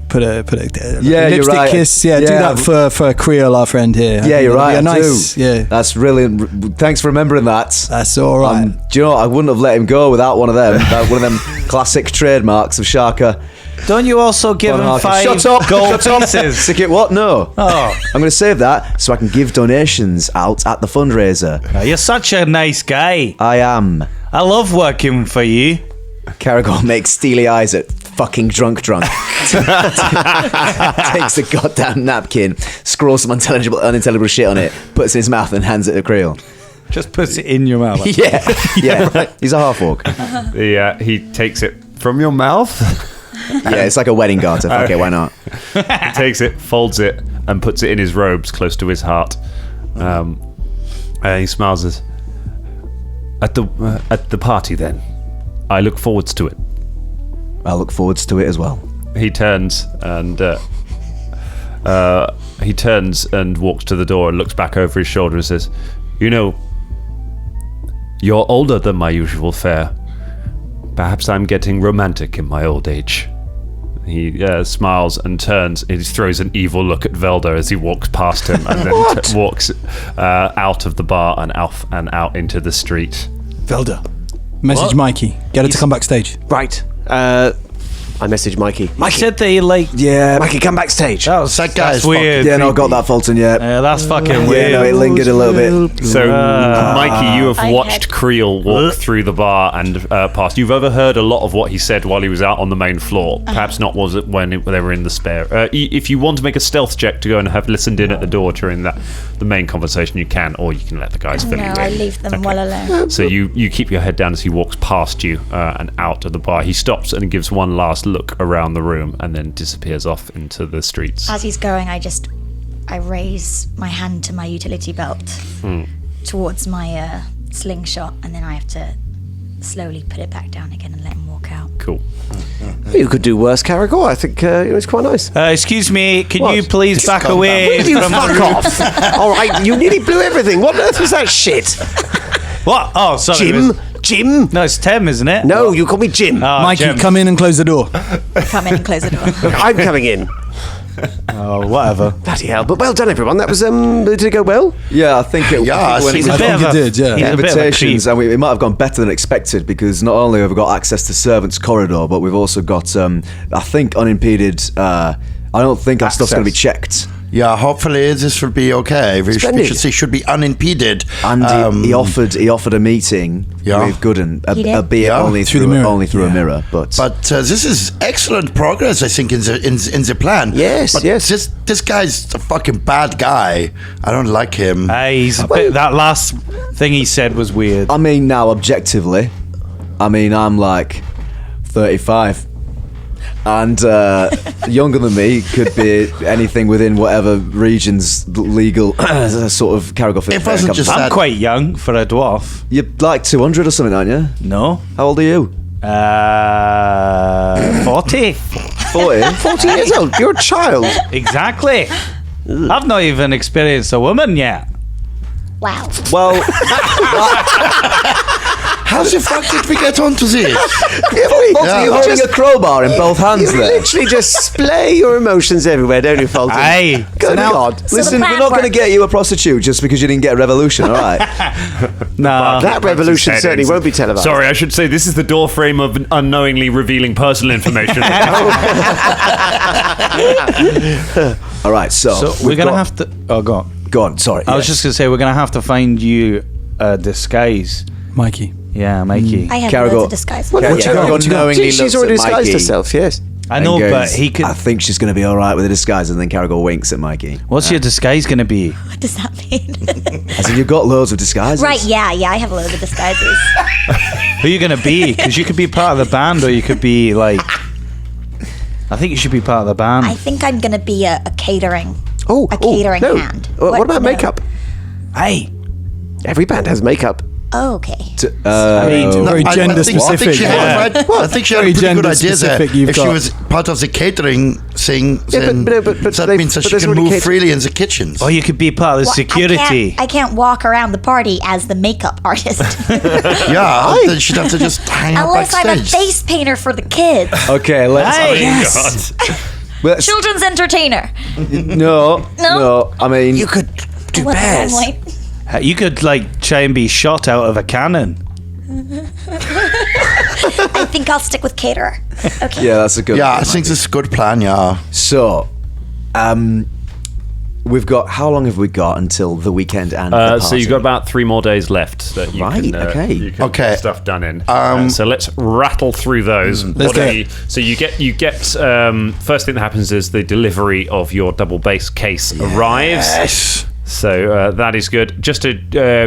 put a lipstick right. kiss? Yeah, do that for Creel, our friend here. Yeah, you're right. Nice. Yeah, that's brilliant. Thanks for remembering that. That's all right. Do you know what? I wouldn't have let him go without one of them. One of them classic trademarks of Shaka. Don't you also give him 5 Shut up! gold Shut up! pieces? Sick it, what? No. Oh, I'm going to save that so I can give donations out at the fundraiser. you're such a nice guy. I am. I love working for you. Caragor makes steely eyes at fucking drunk. Takes a goddamn napkin, scrawls some unintelligible shit on it, puts it in his mouth and hands it to Creel. Just puts it in your mouth. Yeah. Right. He's a half-orc. He takes it from your mouth. Yeah, it's like a wedding garter. Fuck it, why not? He takes it, folds it, and puts it in his robes close to his heart. He smiles as, at the party then. I look forwards to it. I look forwards to it as well. He turns and walks to the door and looks back over his shoulder and says, "You know, you're older than my usual fare. Perhaps I'm getting romantic in my old age." He smiles and turns and he throws an evil look at Velda as he walks past him and then walks out of the bar and out into the street. Velda, message Mikey. Get her to come backstage. Right. I messaged Mikey. He said that he Yeah, Mikey, come backstage. That guy is weird. Yeah, no, I got that, Fulton, yeah. That's fucking Yeah, weird. no, it lingered a little bit. So, Mikey, you have I watched had- Creel walk through the bar and past. You've overheard a lot of what he said while he was out on the main floor. Perhaps not was it when they were in the spare. If you want to make a stealth check to go and have listened in at the door during the main conversation, you can, or you can let the guys fill you No, in. I leave them Okay. well alone. So you keep your head down as he walks past you and out of the bar. He stops and gives one last look around the room and then disappears off into the streets. As he's going, I raise my hand to my utility belt towards my slingshot, and then I have to slowly put it back down again and let him walk out. Cool. You could do worse, Caragor. I think it was quite nice. Excuse me, can What? you please back away Will you from fuck off? All right, you nearly blew everything. What on earth was that shit? What? Oh, sorry. Jim? No, it's Tim, isn't it? No, you call me Jim. Oh, Mikey, Jim. come in and close the door. Come in and close the door. I'm coming in. Oh, whatever. Bloody hell. But well done, everyone. That was, did it go well? Yeah, I think it Yeah, when He's it a was bit of it a, did, yeah. he's a bit of a invitations, creep. and it might have gone better than expected because not only have we got access to Servants' Corridor, but we've also got, I think, unimpeded. I don't think our stuff's going to be checked. Yeah, hopefully this will be okay. We should be unimpeded. And he offered a meeting Yeah. with Gooden, He did? albeit Yeah. only Through through the mirror. a mirror. But This is excellent progress, I think, in the plan. Yes, but yes. This guy's a fucking bad guy. I don't like him. He's a bit, that last thing he said was weird. I mean, now objectively, I'm like 35. And younger than me could be anything within whatever region's legal sort of Caragor. It wasn't just I'm that. quite young for a dwarf. You're like 200 or something, aren't you? No. How old are you? 40. 40? 14 years old. You're a child. Exactly. I've not even experienced a woman yet. Wow. Well, How the fuck did we get onto this? what are you holding a crowbar in both hands You there? literally just splay your emotions everywhere, don't you, Fulton? Aye. Good God. So Listen, the we're plan not going to works. get you a prostitute just because you didn't get a revolution, all right? No. That revolution Head certainly ends. won't be televised. Sorry, I should say this is the door frame of unknowingly revealing personal information. All right, so So we're we've going to got- have to... Oh, go on. Go on, sorry. I was just going to say, we're going to have to find you a disguise. Mikey. Yeah, Mikey. I have Caragor. loads of disguises. What you got? Caragor knowingly She's looks already at disguised Mikey herself, yes. I know, and but goes, he could... I think she's going to be all right with a disguise, and then Caragor winks at Mikey. What's your disguise going to be? What does that mean? As in, you've got loads of disguises. Right, yeah, I have loads of disguises. Who are you going to be? Because you could be part of the band, or you could be like... I think you should be part of the band. I think I'm going to be a catering. Oh, A catering no. hand. What about No. makeup? Hey. Every band has makeup. Oh, okay. Very gender I think specific. she had a right- I think she had a Very pretty good gender idea there. specific you've If she got. was part of the catering thing, Yeah, then but that they- means that but she there's can already move catering. freely in the kitchens. Or you could be part of the Well, security. I can't walk around the party as the makeup artist. Yeah, then she'd have to just hang out Unless I'm a backstage. face painter for the kids. Okay, let's... Hey. Yes. let's- Children's entertainer. no. I mean... You could do What's bears. that like? You could like try and be shot out of a cannon. I think I'll stick with caterer. Okay. Yeah, that's a good. Yeah, I think this is a good plan. Yeah. So, we've got. How long have we got until the weekend and the party? So you've got about 3 more days left that you can, okay. you can Okay. get stuff done in. So let's rattle through those. Let's What do are it. you- So you get first thing that happens is the delivery of your double base case arrives. So that is good. Just to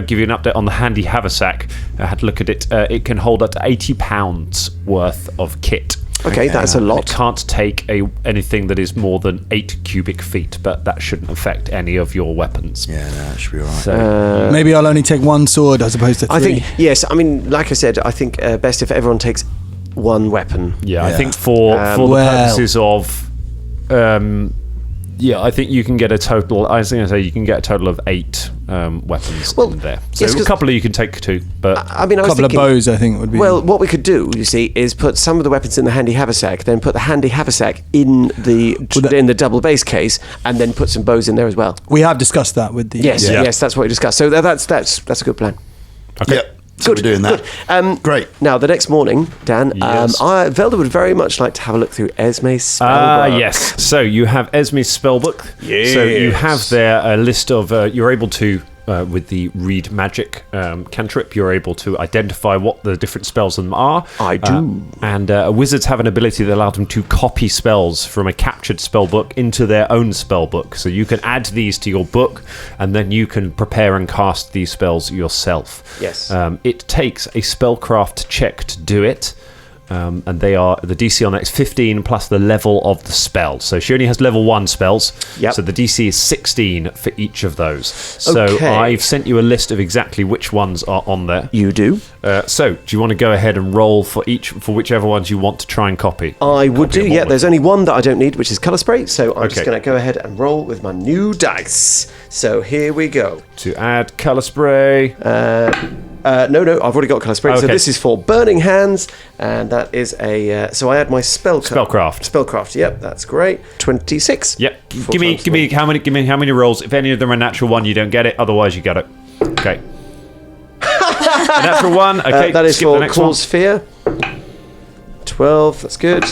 give you an update on the handy haversack, I had to look at it. It can hold up to 80 pounds worth of kit. Okay, that's a It lot. can't take anything that is more than 8 cubic feet, but that shouldn't affect any of your weapons. Yeah, no, that should be all right. So Maybe I'll only take 1 sword as opposed to 3. I think, yes, I mean, like I said, I think best if everyone takes 1 weapon. yeah, I think for the well- purposes of I think you can get a total. I was going to say you can get a total of 8 weapons in there. So yes, a 'cause- couple of you can take 2, but I mean, I was couple of thinking, bows, I think, would be. well, what we could do, you see, is put some of the weapons in the handy haversack, then put the handy haversack in the double base case, and then put some bows in there as well. we have discussed that with the. Yes, Yeah. yes, that's what we discussed. So that's a good plan. okay. Yep. So we're doing that. Great. Now, the next morning, Dan, Yes. Velda would very much like to have a look through Esme's spellbook. Yes. So you have Esme's spellbook. So you have there a list of. You're able to. With the read magic cantrip, you're able to identify what the different spells in them are. I do. And wizards have an ability that allows them to copy spells from a captured spell book into their own spell book. So you can add these to your book, and then you can prepare and cast these spells yourself. Yes. It takes a spellcraft check to do it. And they are the DC on that is 15 plus the level of the spell. So she only has level 1 spells. Yep. So the DC is 16 for each of those. So Okay. I've sent you a list of exactly which ones are on there. You do. So do you want to go ahead and roll for whichever ones you want to try and copy? I would Copy do, them yeah. all. There's only one that I don't need, which is colour spray. So I'm just Okay. going to go ahead and roll with my new dice. So here we go. To add colour spray. No, I've already got colour spray. So Okay. this is for Burning Hands, and that is a. So I add my Spellcraft. Spellcraft. Yep, that's great. 26. Yep. Full Give times me how many rolls? If any of them are natural 1, you don't get it. Otherwise, you get it. Okay. A natural 1. Okay. That is skip the for next Cause Fear. 12. That's good.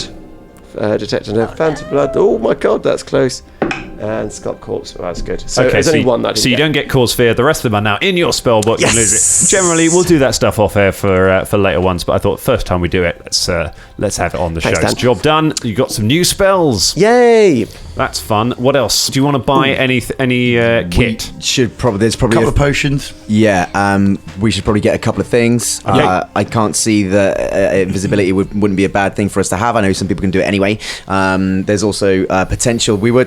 Detect and Phantom Blood. Oh my God, that's close. And Sculpt Corpse. Oh, that's good. So there's only one that I didn't so you get. don't get cause fear. The rest of them are now in your spell book. Yes! You lose it. Generally, we'll do that stuff off air for later ones. But I thought first time we do it, let's have it on the Thanks, show. Dan. Job done. You got some new spells. Yay! That's fun. What else? Do you want to buy any kit? There's probably Couple of potions. Yeah, we should probably get a couple of things. I can't see that invisibility wouldn't be a bad thing for us to have. I know some people can do it anyway. There's also potential. We were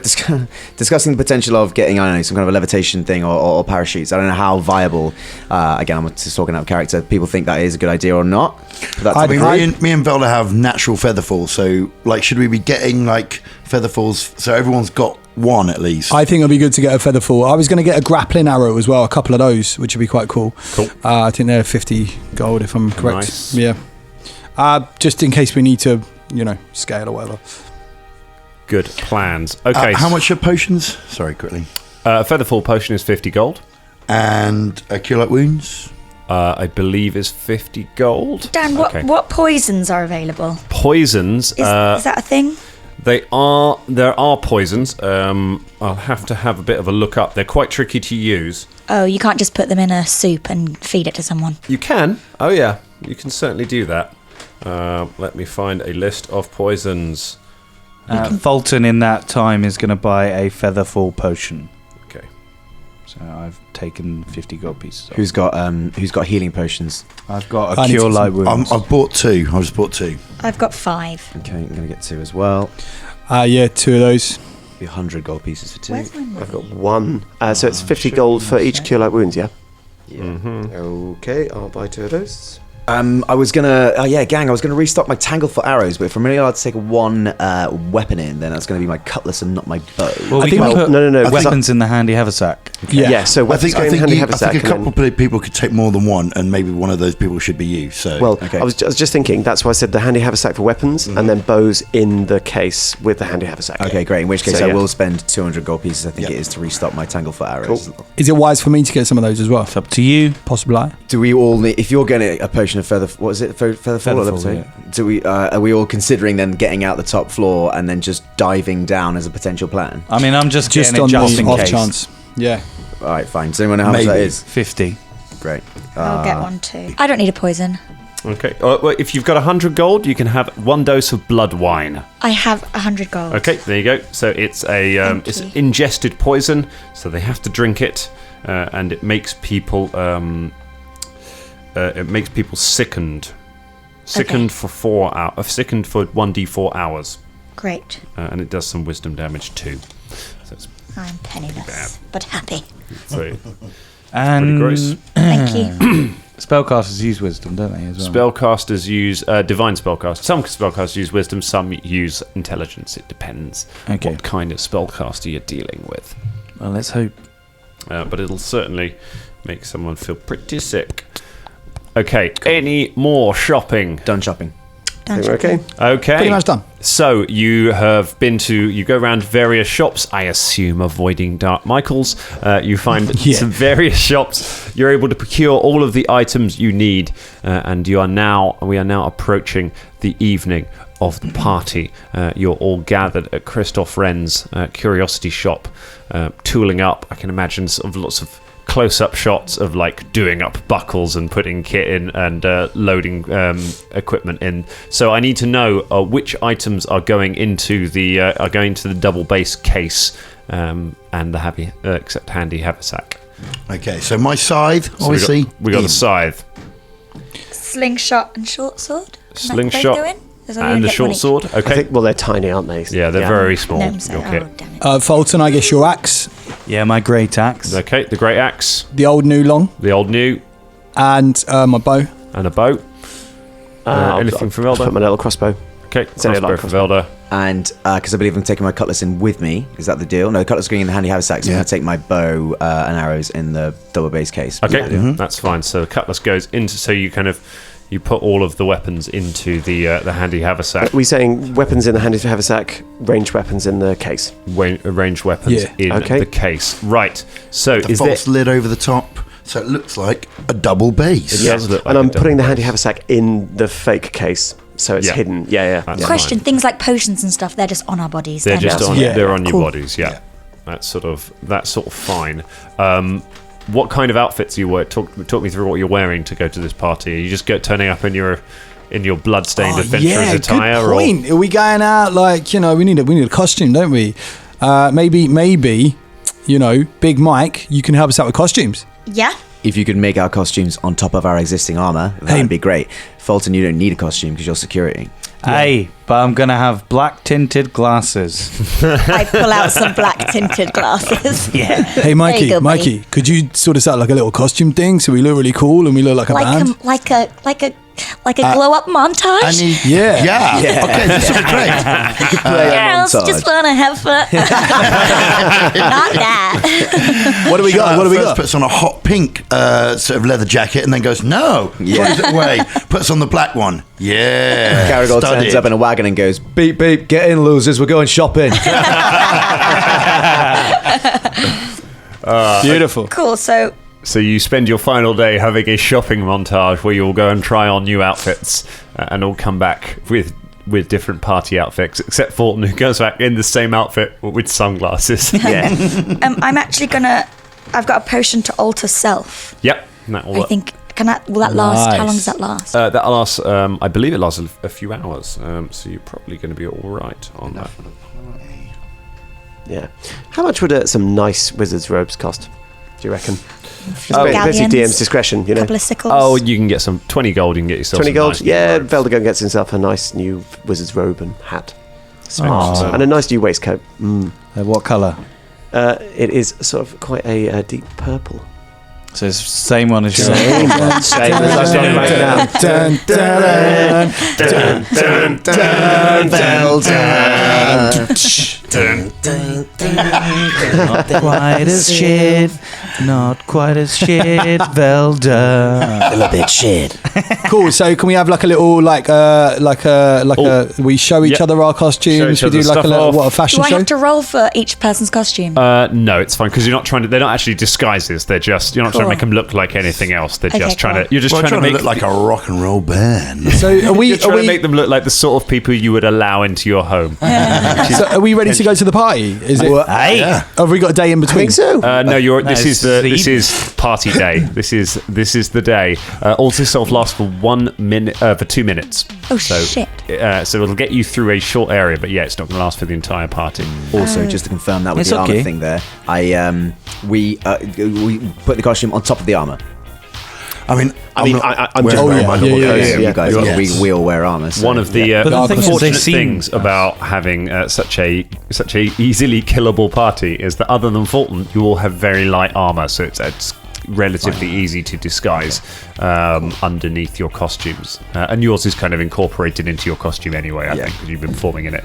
discussing the potential of getting, I don't know, some kind of a levitation thing or parachutes. I don't know how viable. Again, I'm just talking out of character. People think that is a good idea or not. But that's I mean, me and Velda have natural featherfall, so like, should we be getting like featherfalls so everyone's got one at least? I think it'll be good to get a featherfall. I was going to get a grappling arrow as well, a couple of those, which would be quite cool. Cool. I think they're 50 gold, if I'm correct. Nice. Yeah. Just in case we need to, scale or whatever. Good plans. Okay. How much are potions? Sorry, quickly. Featherfall potion is 50 gold. And cure light wounds. I believe is 50 gold. Dan, what poisons are available? Poisons. Is that a thing? There are poisons. I'll have to have a bit of a look up. They're quite tricky to use. Oh, you can't just put them in a soup and feed it to someone. You can. Oh yeah, you can certainly do that. Let me find a list of poisons. Fulton in that time is going to buy a featherfall potion. Okay. So I've taken 50 gold pieces. Who's got healing potions? I've got I a need cure some- light wounds. I've bought 2. I just bought 2. I've got 5. Okay, I'm gonna get 2 as well. Yeah, 2 of those. Be 100 gold pieces for 2. Where's my money? I've got 1. So it's 50 gold for each cure light wounds, yeah? Yeah. Okay, I'll buy 2 of those. I was gonna, gang. I was gonna restock my Tanglefoot arrows, but if I'm really allowed to take one weapon in, then that's gonna be my cutlass and not my bow. Well, we think can we- put no, weapons in the handy haversack. Yeah. So I weapons think go in handy a haversack. and then- couple of people could take more than one, and maybe one of those people should be you. So Well, Okay. I was just thinking, that's why I said the handy haversack for weapons, and then bows in the case with the handy haversack. Okay, great. In which case, So, I yeah. will spend 200 gold pieces. I think Yeah. it is to restock my Tanglefoot arrows. Cool. Is it wise for me to get some of those as well? It's up to you. Possibly. Do we all need? If you're getting a potion mention of further. What is it? Further fall. Featherfall, Yeah. Do we? Are we all considering then getting out the top floor and then just diving down as a potential plan? I mean, I'm just getting on it just the in off case. chance. Yeah. All right, fine. Does anyone know how much that Maybe. is? 50. Great. I'll get one too. I don't need a poison. Okay. Well, if you've got 100 gold, you can have 1 dose of blood wine. I have 100 gold. Okay, there you go. So it's it's you. ingested poison, so they have to drink it, and it makes people sickened. Sickened for 4 hours. Sickened for 1d4 hours, Great. and it does some wisdom damage too. So it's I'm penniless, but happy. so And gross. Thank you. spellcasters use wisdom, don't they, as well? Spellcasters use divine spellcasters. Some spellcasters use wisdom. Some use intelligence. It depends Okay. what kind of spellcaster you're dealing with. Well, let's hope. But it'll certainly make someone feel pretty sick. Okay, any more shopping? Done shopping. Think we're okay. Okay. Pretty much done. So you go around various shops, I assume avoiding Dark Michael's. You find some various shops. You're able to procure all of the items you need, and we are now approaching the evening of the party. You're all gathered at Christoph Wren's curiosity shop, tooling up. I can imagine sort of lots of close-up shots of like doing up buckles and putting kit in and loading equipment in. So I need to know which items are going into the double base case and the handy haversack. Okay, so my scythe, So obviously. we got the scythe, Slingshot and short sword. Can slingshot, they go in? There's only and the get short one each. sword. I Okay. think, well, they're tiny, aren't they? Yeah, they're very small. No, so, Okay. oh, damn it. Fulton, I guess your axe, Yeah, my great axe. Okay. The great axe, the old new long, the old new, and my bow. and a bow. Anything from Elder? Put my little crossbow. Okay. It's only a Crossbow light from crossbow. Elder. And because I believe I'm taking my cutlass in with me, is that the deal? No, the cutlass going in the handy haversack, so I'm Yeah. going to take my bow and arrows in the double base case. Okay, Yeah. that's fine. So the cutlass goes into. So you put all of the weapons into the handy haversack. Are we saying weapons in the handy haversack, ranged weapons in the case? Ranged weapons Yeah. in Okay. the case. Right. So The is there? false lid over the top, so it looks like a double base. It does look like and a I'm double putting the base. handy haversack in the fake case, so it's Yeah. hidden. Yeah. That's Question: fine. things like potions and stuff, they're just on our bodies. They're They're just not- on. Yeah. They're on your Cool. bodies. Yeah. That's sort of fine. What kind of outfits are you wear? Talk me through what you're wearing to go to this party. Are you just turning up in your bloodstained adventurous attire, good point. Are we going out like we need a costume, don't we? Maybe Big Mike, you can help us out with costumes. Yeah. If you could make our costumes on top of our existing armor, that would be great. Fulton, you don't need a costume because you're security. Aye, but I'm going to have black tinted glasses. I pull out some black tinted glasses. Yeah. Hey, Mikey, There you go, buddy. could you sort us out like a little costume thing so we look really cool and we look like a band? Like a glow up montage. I need, Yeah. yeah. Okay, this will be great. Girls montage. just want to have fun. Not that. What do we got? What do we First got? puts on a hot pink sort of leather jacket and then goes, no, throws it away. Puts on the black one. Yeah. Caragol studied. turns up in a wagon and goes, beep, beep, get in, losers, we're going shopping. Beautiful. Cool. So So you spend your final day having a shopping montage where you'll go and try on new outfits and all come back with different party outfits, except Fulton, who goes back in the same outfit with sunglasses. Yeah. I'm actually gonna. I've got a potion to alter self. Yep. That will I work. think. Will that last? How long Nice. does that last? That lasts, I believe it lasts a few hours, so you're probably going to be all right on that. Yeah. How much would some nice wizard's robes cost, do you reckon? It's Galleons, basically DM's discretion, you know. couple of sickles. Oh, you can get some 20 gold. You can get yourself 20 some gold? nice new Yeah, robes. Veldagon gets himself a nice new wizard's robe and hat. Aw. And a nice new waistcoat. What colour? It is sort of quite a deep purple. So it's the same one as yours. Same as I've done right now. Dun, dun, dun, dun, Not quite as shit. Not quite as shit, Velda. A little bit shit. Cool. So can we have like a little we show each other our costumes. Show each We do other like a stuff little off. a fashion Do I show. have to roll for each person's costume? No, it's fine because you're not trying to. They're not actually disguises. They're not trying to Cool. make them look like anything else. They're Okay, just trying cool. to. You're just We're trying to make look like a rock and roll band. So are we? You're Are trying to we, make them look like the sort of people you would allow into your home. so are we ready to go to the party? Is it? Aye. Yeah. Have we got a day in between? I think so. No, this it's is party day. This is the day. Also, self lasts for 1 minute, for 2 minutes. Oh, so, shit. So it'll get you through a short area, but yeah, it's not going to last for the entire party. Also, just to confirm that with It's the armor okay. thing there, we put the costume on top of the armor. I'm I'm wearing just my yeah, normal yeah, costume. You guys, Yes. we all wear armor. So, One of the But the thing is, unfortunate they seem- things about having such a easily killable party is that other than Fulton, you all have very light armor, so it's relatively easy to disguise underneath your costumes. And yours is kind of incorporated into your costume anyway, I think, because you've been performing in it,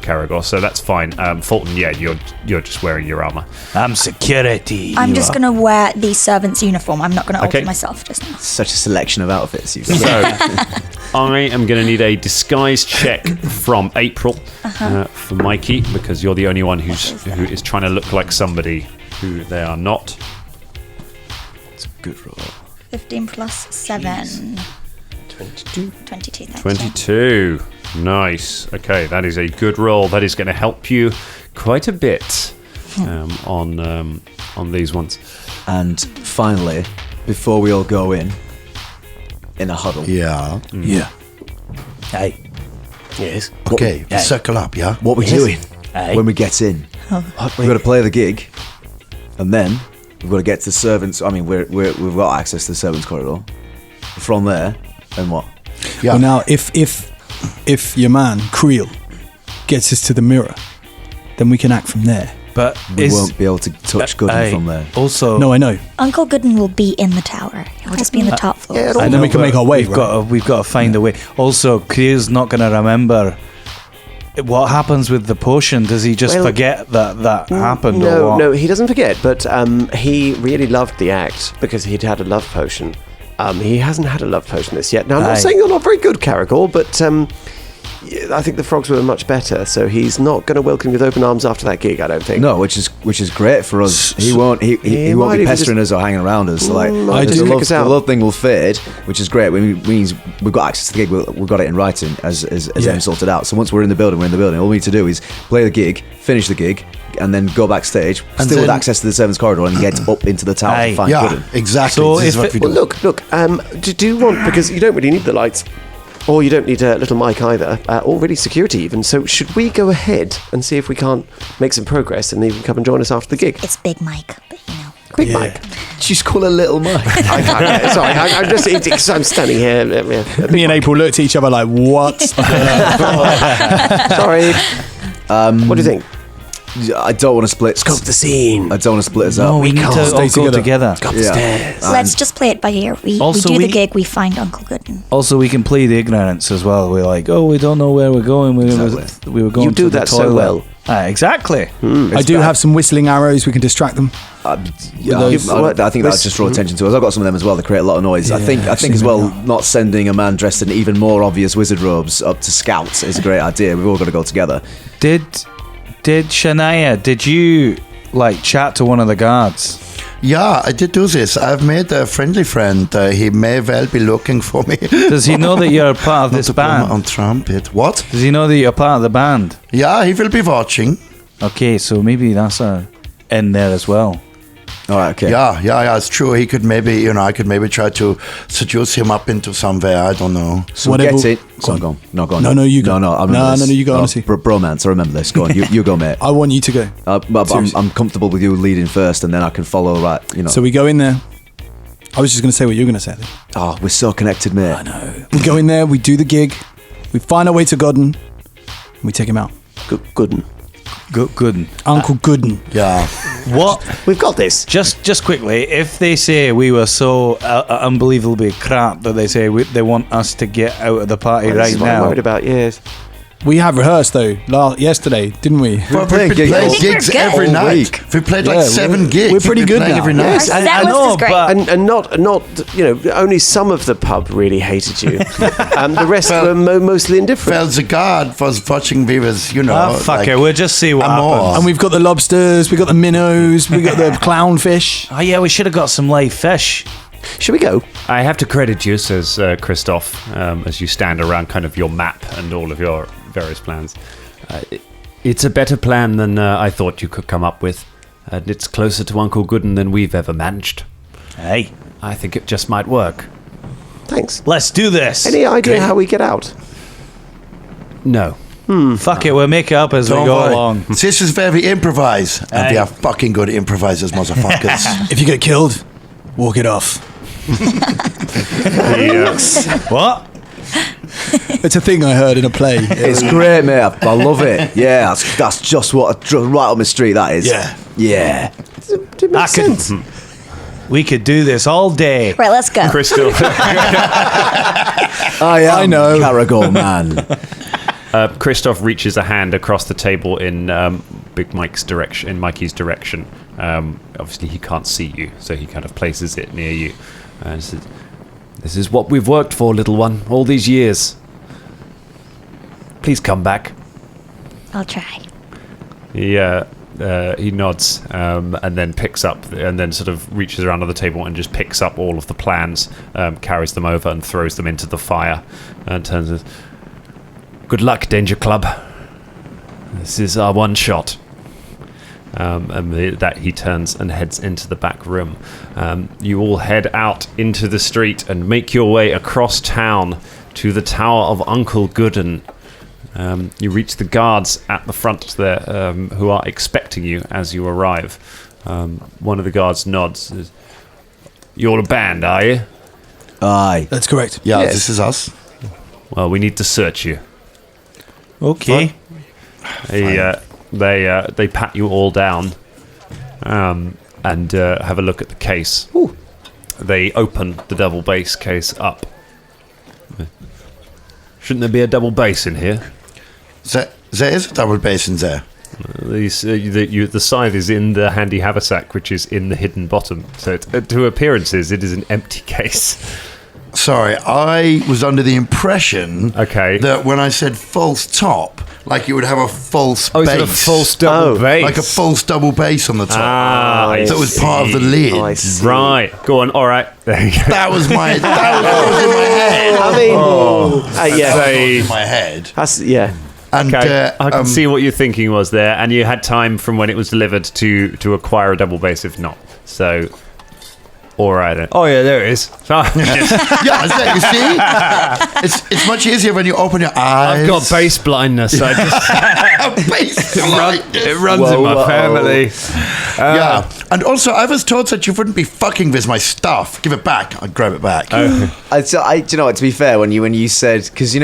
Caragor. So that's fine. Fulton, yeah, you're just wearing your armor. I'm security. I'm you just are. going to wear the servant's uniform. I'm not going to alter Okay. myself just now. such a selection of outfits you've got. So I am going to need a disguise check from April for Mikey, because you're the only one who is trying to look like somebody who they are not. Good roll. 15 plus 7. 22. 22, thanks. 22. Nice. Okay, that is a good roll. That is going to help you quite a bit on these ones. And finally, before we all go in a huddle. Yeah. Yeah. Aye. Yes. Okay. Circle up, yeah? What we're doing Aye. when we get in, we've got to play the gig, and then we've got to get to the servants. I mean, we've got access to the servants' corridor. From there, then what? Yeah. Well, now if your man Creel gets us to the mirror, then we can act from there. But We won't be able to touch Gooden aye. from there. Also, No, I know. Uncle Gooden will be in the tower. He'll just be in the top floor. Yeah, I And then know, we can but make our way, We've got to find a way. Also, Creel's not going to remember. What happens with the potion? Does he just Well, forget that happened? or No, what? no, he doesn't forget, but he really loved the act because he'd had a love potion. He hasn't had a love potion this yet. Now, I'm Aye. not saying you're not very good, Caragor, but I think the frogs were much better, so he's not going to welcome you with open arms after that gig, I don't think. No, which is great for us. He won't He won't might be even pestering us or hanging around us. Like might the just kick love, us out. the love thing will fade, which is great. Means we've got access to the gig. We've got it in writing as Em sorted out. So once we're in the building, we're in the building. All we need to do is play the gig, finish the gig, and then go backstage, And still with then- access to the servants' corridor, and get up into the tower Aye. to find Yeah, Gooden. exactly. So This is if what it- we do. Well, look, do you want, because you don't really need the lights, or you don't need little Mike either, or really security even, so should we go ahead and see if we can't make some progress and even come and join us after the gig? It's Big Mike, but you know. Big Mike. Just call her Little Mike. I can't, sorry, I'm just, it's, I'm standing here. Me and April looked at each other like, what? Sorry. What do you think? I don't want to split. Scope the scene. I don't want to split us No, up. we need to can't all stay go together. together. Yeah. Let's just play it by ear. We Also, do we- the gig, we find Uncle Gooden. Also, we can play the ignorance as well. We're like, we don't know where we're going. We were going You do to the that so toilet. well. Exactly. I do have some whistling arrows. We can distract them. I those- think that's just draw attention to us. I've got some of them as well. They create a lot of noise. I think as well, not sending a man dressed in even more obvious wizard robes up to scout is a great idea. We've all got to go together. Did Shania? Did you chat to one of the guards? Yeah, I did do this. I've made a friendly friend. He may well be looking for me. Does he know that you're part of Not this to blow band? on trumpet. What? Does he know that you're part of the band? Yeah, he will be watching. Okay, so maybe that's in there as well. All right. Okay. Yeah, it's true. He could maybe, I could maybe try to seduce him up into somewhere. I don't know. So Whatever- get it. Go on. Go on. No, go on. No, you go. No, I remember No, this. no, you go, honestly. Bromance. I remember this. Go on. You go, mate. I want you to go. But Seriously. I'm comfortable with you leading first, and then I can follow. Right. So we go in there. I was just going to say what you were going to say. Oh, we're so connected, mate. I know. We go in there, we do the gig, we find our way to Gooden, and we take him out. Good. Good. Uncle Gooden. Yeah. What? We've got this. Just quickly, if they say we were so unbelievably crap that they say they want us to get out of the party This right is what I'm now, worried about, yes. We have rehearsed though yesterday, didn't we? But we playing play gigs gigs all every week. night. We played like Yeah, 7 we're- gigs. we're pretty We've good been playing now. every night. Our set list is great. And not only some of the pub really hated you. The rest were mostly indifferent. Well, the guard was watching me with, Fuck it, we'll just see what Amor. happens. And we've got the lobsters, we've got the minnows, we've got the clownfish. Oh yeah, we should have got some live fish. Should we go? I have to credit you, says Christoph, as you stand around kind of your map and all of your various plans. It's a better plan than I thought you could come up with. And it's closer to Uncle Gooden than we've ever managed. Hey, I think it just might work. Thanks. let's do this. Any idea how we get out? No. Fuck it, we'll make it up as Don't we go worry. along. This is where we improvise. And we Aye. are fucking good improvisers, motherfuckers. If you get killed, walk it off. What? It's a thing I heard in a play. It's great, mate. I love it. Yeah, that's just what right up my street. That is. Yeah. Yeah. Did make sense. We could do this all day. Right, let's go. Crystal. I know. Caragol, man. Christoph reaches a hand across the table in Big Mike's direction, in Mikey's direction. Obviously, he can't see you, so he kind of places it near you. And says, "This is what we've worked for, little one, all these years. Please come back." I'll try. He nods and then picks up and then sort of reaches around on the table and just picks up all of the plans, carries them over and throws them into the fire, and turns and says, "Good luck, Danger Club. This is our one shot." That he turns and heads into the back room. You all head out into the street and make your way across town to the tower of Uncle Gooden. You reach the guards at the front there, who are expecting you as you arrive. One of the guards nods. Says, "You're a band, are you?" Aye. That's correct. Yeah, this is us. Well, we need to search you. Okay. They pat you all down and have a look at the case. Ooh. They open the double bass case up. Shouldn't there be a double bass in here? There is a double bass in there. The scythe is in the handy haversack, which is in the hidden bottom. So to appearances, it is an empty case. Sorry, I was under the impression that when I said false top, like you would have a false bass. It's a false double bass. Like a false double bass on the top. I that was part of the lid. I see. Right, go on. All right, there you go. That was my. That was in my head. I mean, yeah. That was in my head. That's, yeah. And Okay, I can see what your thinking was there, and you had time from when it was delivered to acquire a double bass, if not. So, all right then. Oh yeah, there it is. Yeah, you see, it's much easier when you open your eyes. I've got bass blindness. I just Bass it runs in my family. Yeah, and also I was told that you wouldn't be fucking with my stuff. Give it back. I'd grab it back. Do you know what? To be fair, when you said, because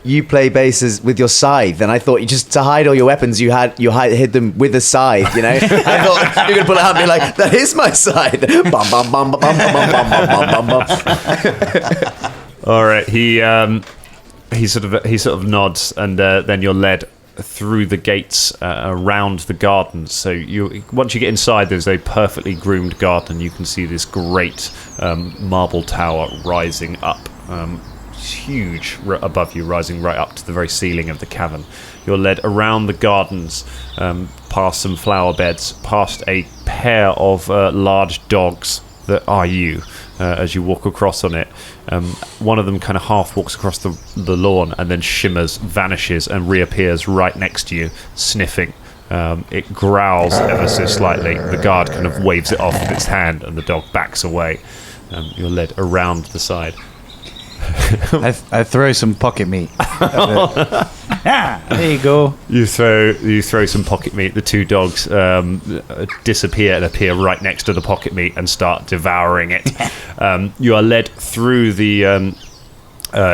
you play basses with your scythe, and I thought you just to hide all your weapons, you hid them with a scythe. I thought you're gonna pull it out and be like, "That is my scythe." Bum, bum, bum, bum, bum, bum, bum, bum, bum, bum. All right, he sort of nods, and then you're led through the gates around the gardens. So once you get inside, there's a perfectly groomed garden. You can see this great marble tower rising up. Huge above you, rising right up to the very ceiling of the cavern. You're led around the gardens, past some flower beds, past a pair of large dogs that are you as you walk across on it. One of them kind of half walks across the lawn and then shimmers, vanishes, and reappears right next to you, sniffing. It growls ever so slightly. The guard kind of waves it off with its hand, and the dog backs away. You're led around the side. I throw some pocket meat. There you go. You throw some pocket meat. The two dogs disappear and appear right next to the pocket meat and start devouring it. You are led through the.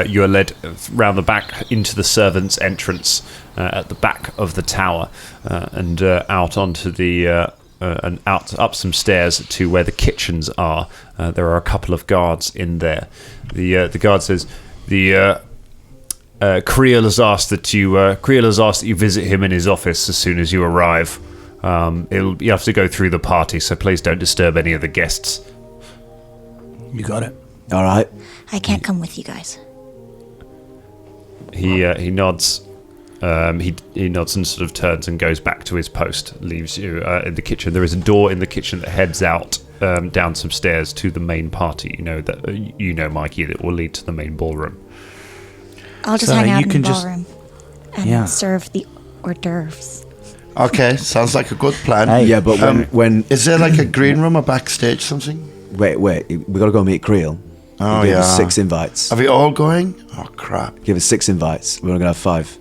You are led round the back into the servants' entrance at the back of the tower, and out onto the. And up some stairs to where the kitchens are. There are a couple of guards in there. The guard says, Creel has asked that you visit him in his office as soon as you arrive. You have to go through the party, so please don't disturb any of the guests. You got it. All right. I can't come with you guys. He nods. He nods and sort of turns and goes back to his post. Leaves you in the kitchen. There is a door in the kitchen that heads out down some stairs to the main party. You know, Mikey, that will lead to the main ballroom. I'll just hang out in the ballroom and serve the hors d'oeuvres. Okay, sounds like a good plan. Hey, yeah, but when is there like a green room or backstage something? Wait, we got to go meet Creel. Oh, Give us 6 invites. Are we all going? Oh, crap. Give us 6 invites. We're going to have 5.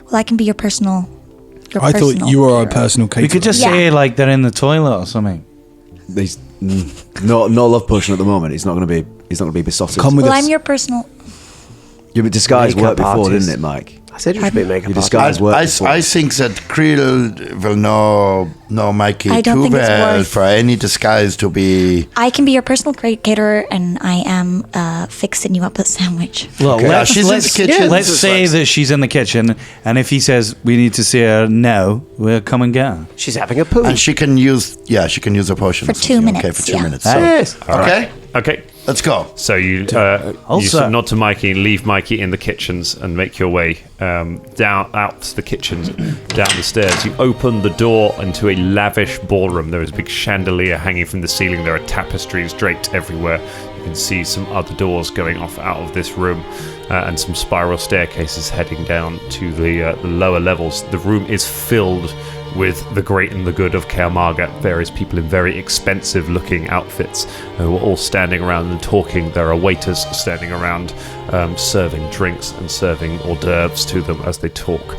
Well, I can be your personal. I thought you were our personal caterer. We could just say like they're in the toilet or something. There's no love potion at the moment. He's not going to be besotted. Come with us. I'm your personal. Your disguise Makeup worked before, artist. didn't it, Mike? I said you should be making Your disguise worked before. I think that Creel will know Mikey I don't too think it's well worth- for any disguise to be. I can be your personal caterer, and I am fixing you up a sandwich. Well, Okay, she's in the kitchen. Let's This is say like- that she's in the kitchen, and if he says we need to see her now, we'll come and get her. She's having a poo. And she can use a potion For or something. 2 minutes, Okay, for 2 yeah. minutes. Yes. Okay, Okay. let's go. So you Also- sort of nod to Mikey and leave Mikey in the kitchens and make your way down out the kitchens, down the stairs. You open the door into a lavish ballroom. There is a big chandelier hanging from the ceiling. There are tapestries draped everywhere. You can see some other doors going off out of this room, and some spiral staircases heading down to the lower levels. The room is filled with the great and the good of Caermarga, various people in very expensive looking outfits who are all standing around and talking. There are waiters standing around serving drinks and serving hors d'oeuvres to them as they talk.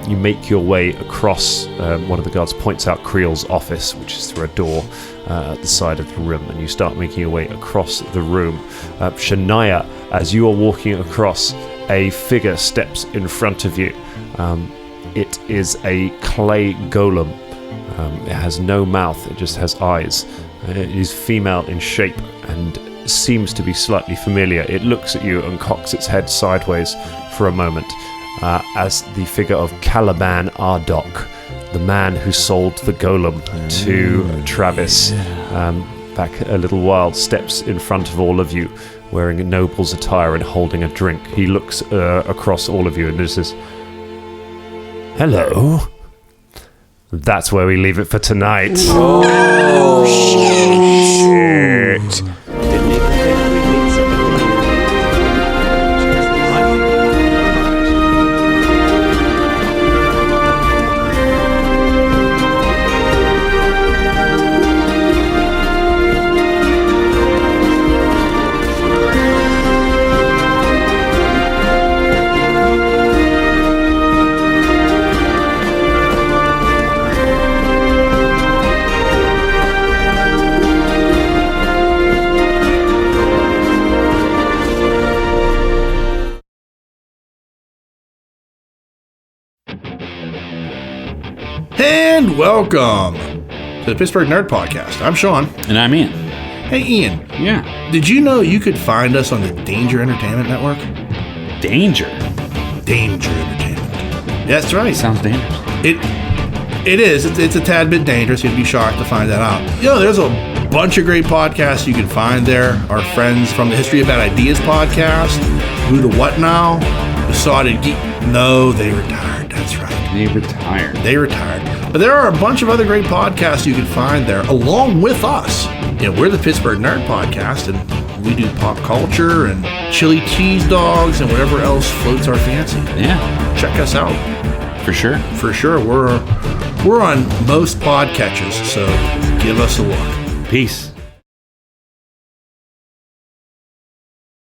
You make your way across, one of the guards points out Creel's office, which is through a door at the side of the room, and you start making your way across the room. Shania, as you are walking across, a figure steps in front of you. It is a clay golem. It has no mouth, it just has eyes. It is female in shape and seems to be slightly familiar. It looks at you and cocks its head sideways for a moment as the figure of Caliban Ardok, the man who sold the golem to Travis back a little while, steps in front of all of you wearing a noble's attire and holding a drink. He looks across all of you and says, "Hello. That's where we leave it for tonight." Oh, shit. And welcome to the Pittsburgh Nerd Podcast. I'm Sean. And I'm Ian. Hey, Ian. Yeah. Did you know you could find us on the Danger Entertainment Network? Danger? Danger Entertainment. That's right. Sounds dangerous. It is. It's a tad bit dangerous. You'd be shocked to find that out. You know, there's a bunch of great podcasts you can find there. Our friends from the History of Bad Ideas podcast, Who the What Now, Besotted Geek. No, they retired. That's right. They retired. They retired. But there are a bunch of other great podcasts you can find there, along with us. You know, we're the Pittsburgh Nerd Podcast, and we do pop culture and chili cheese dogs and whatever else floats our fancy. Yeah. Check us out. For sure. For sure. We're on most podcatchers, so give us a look. Peace.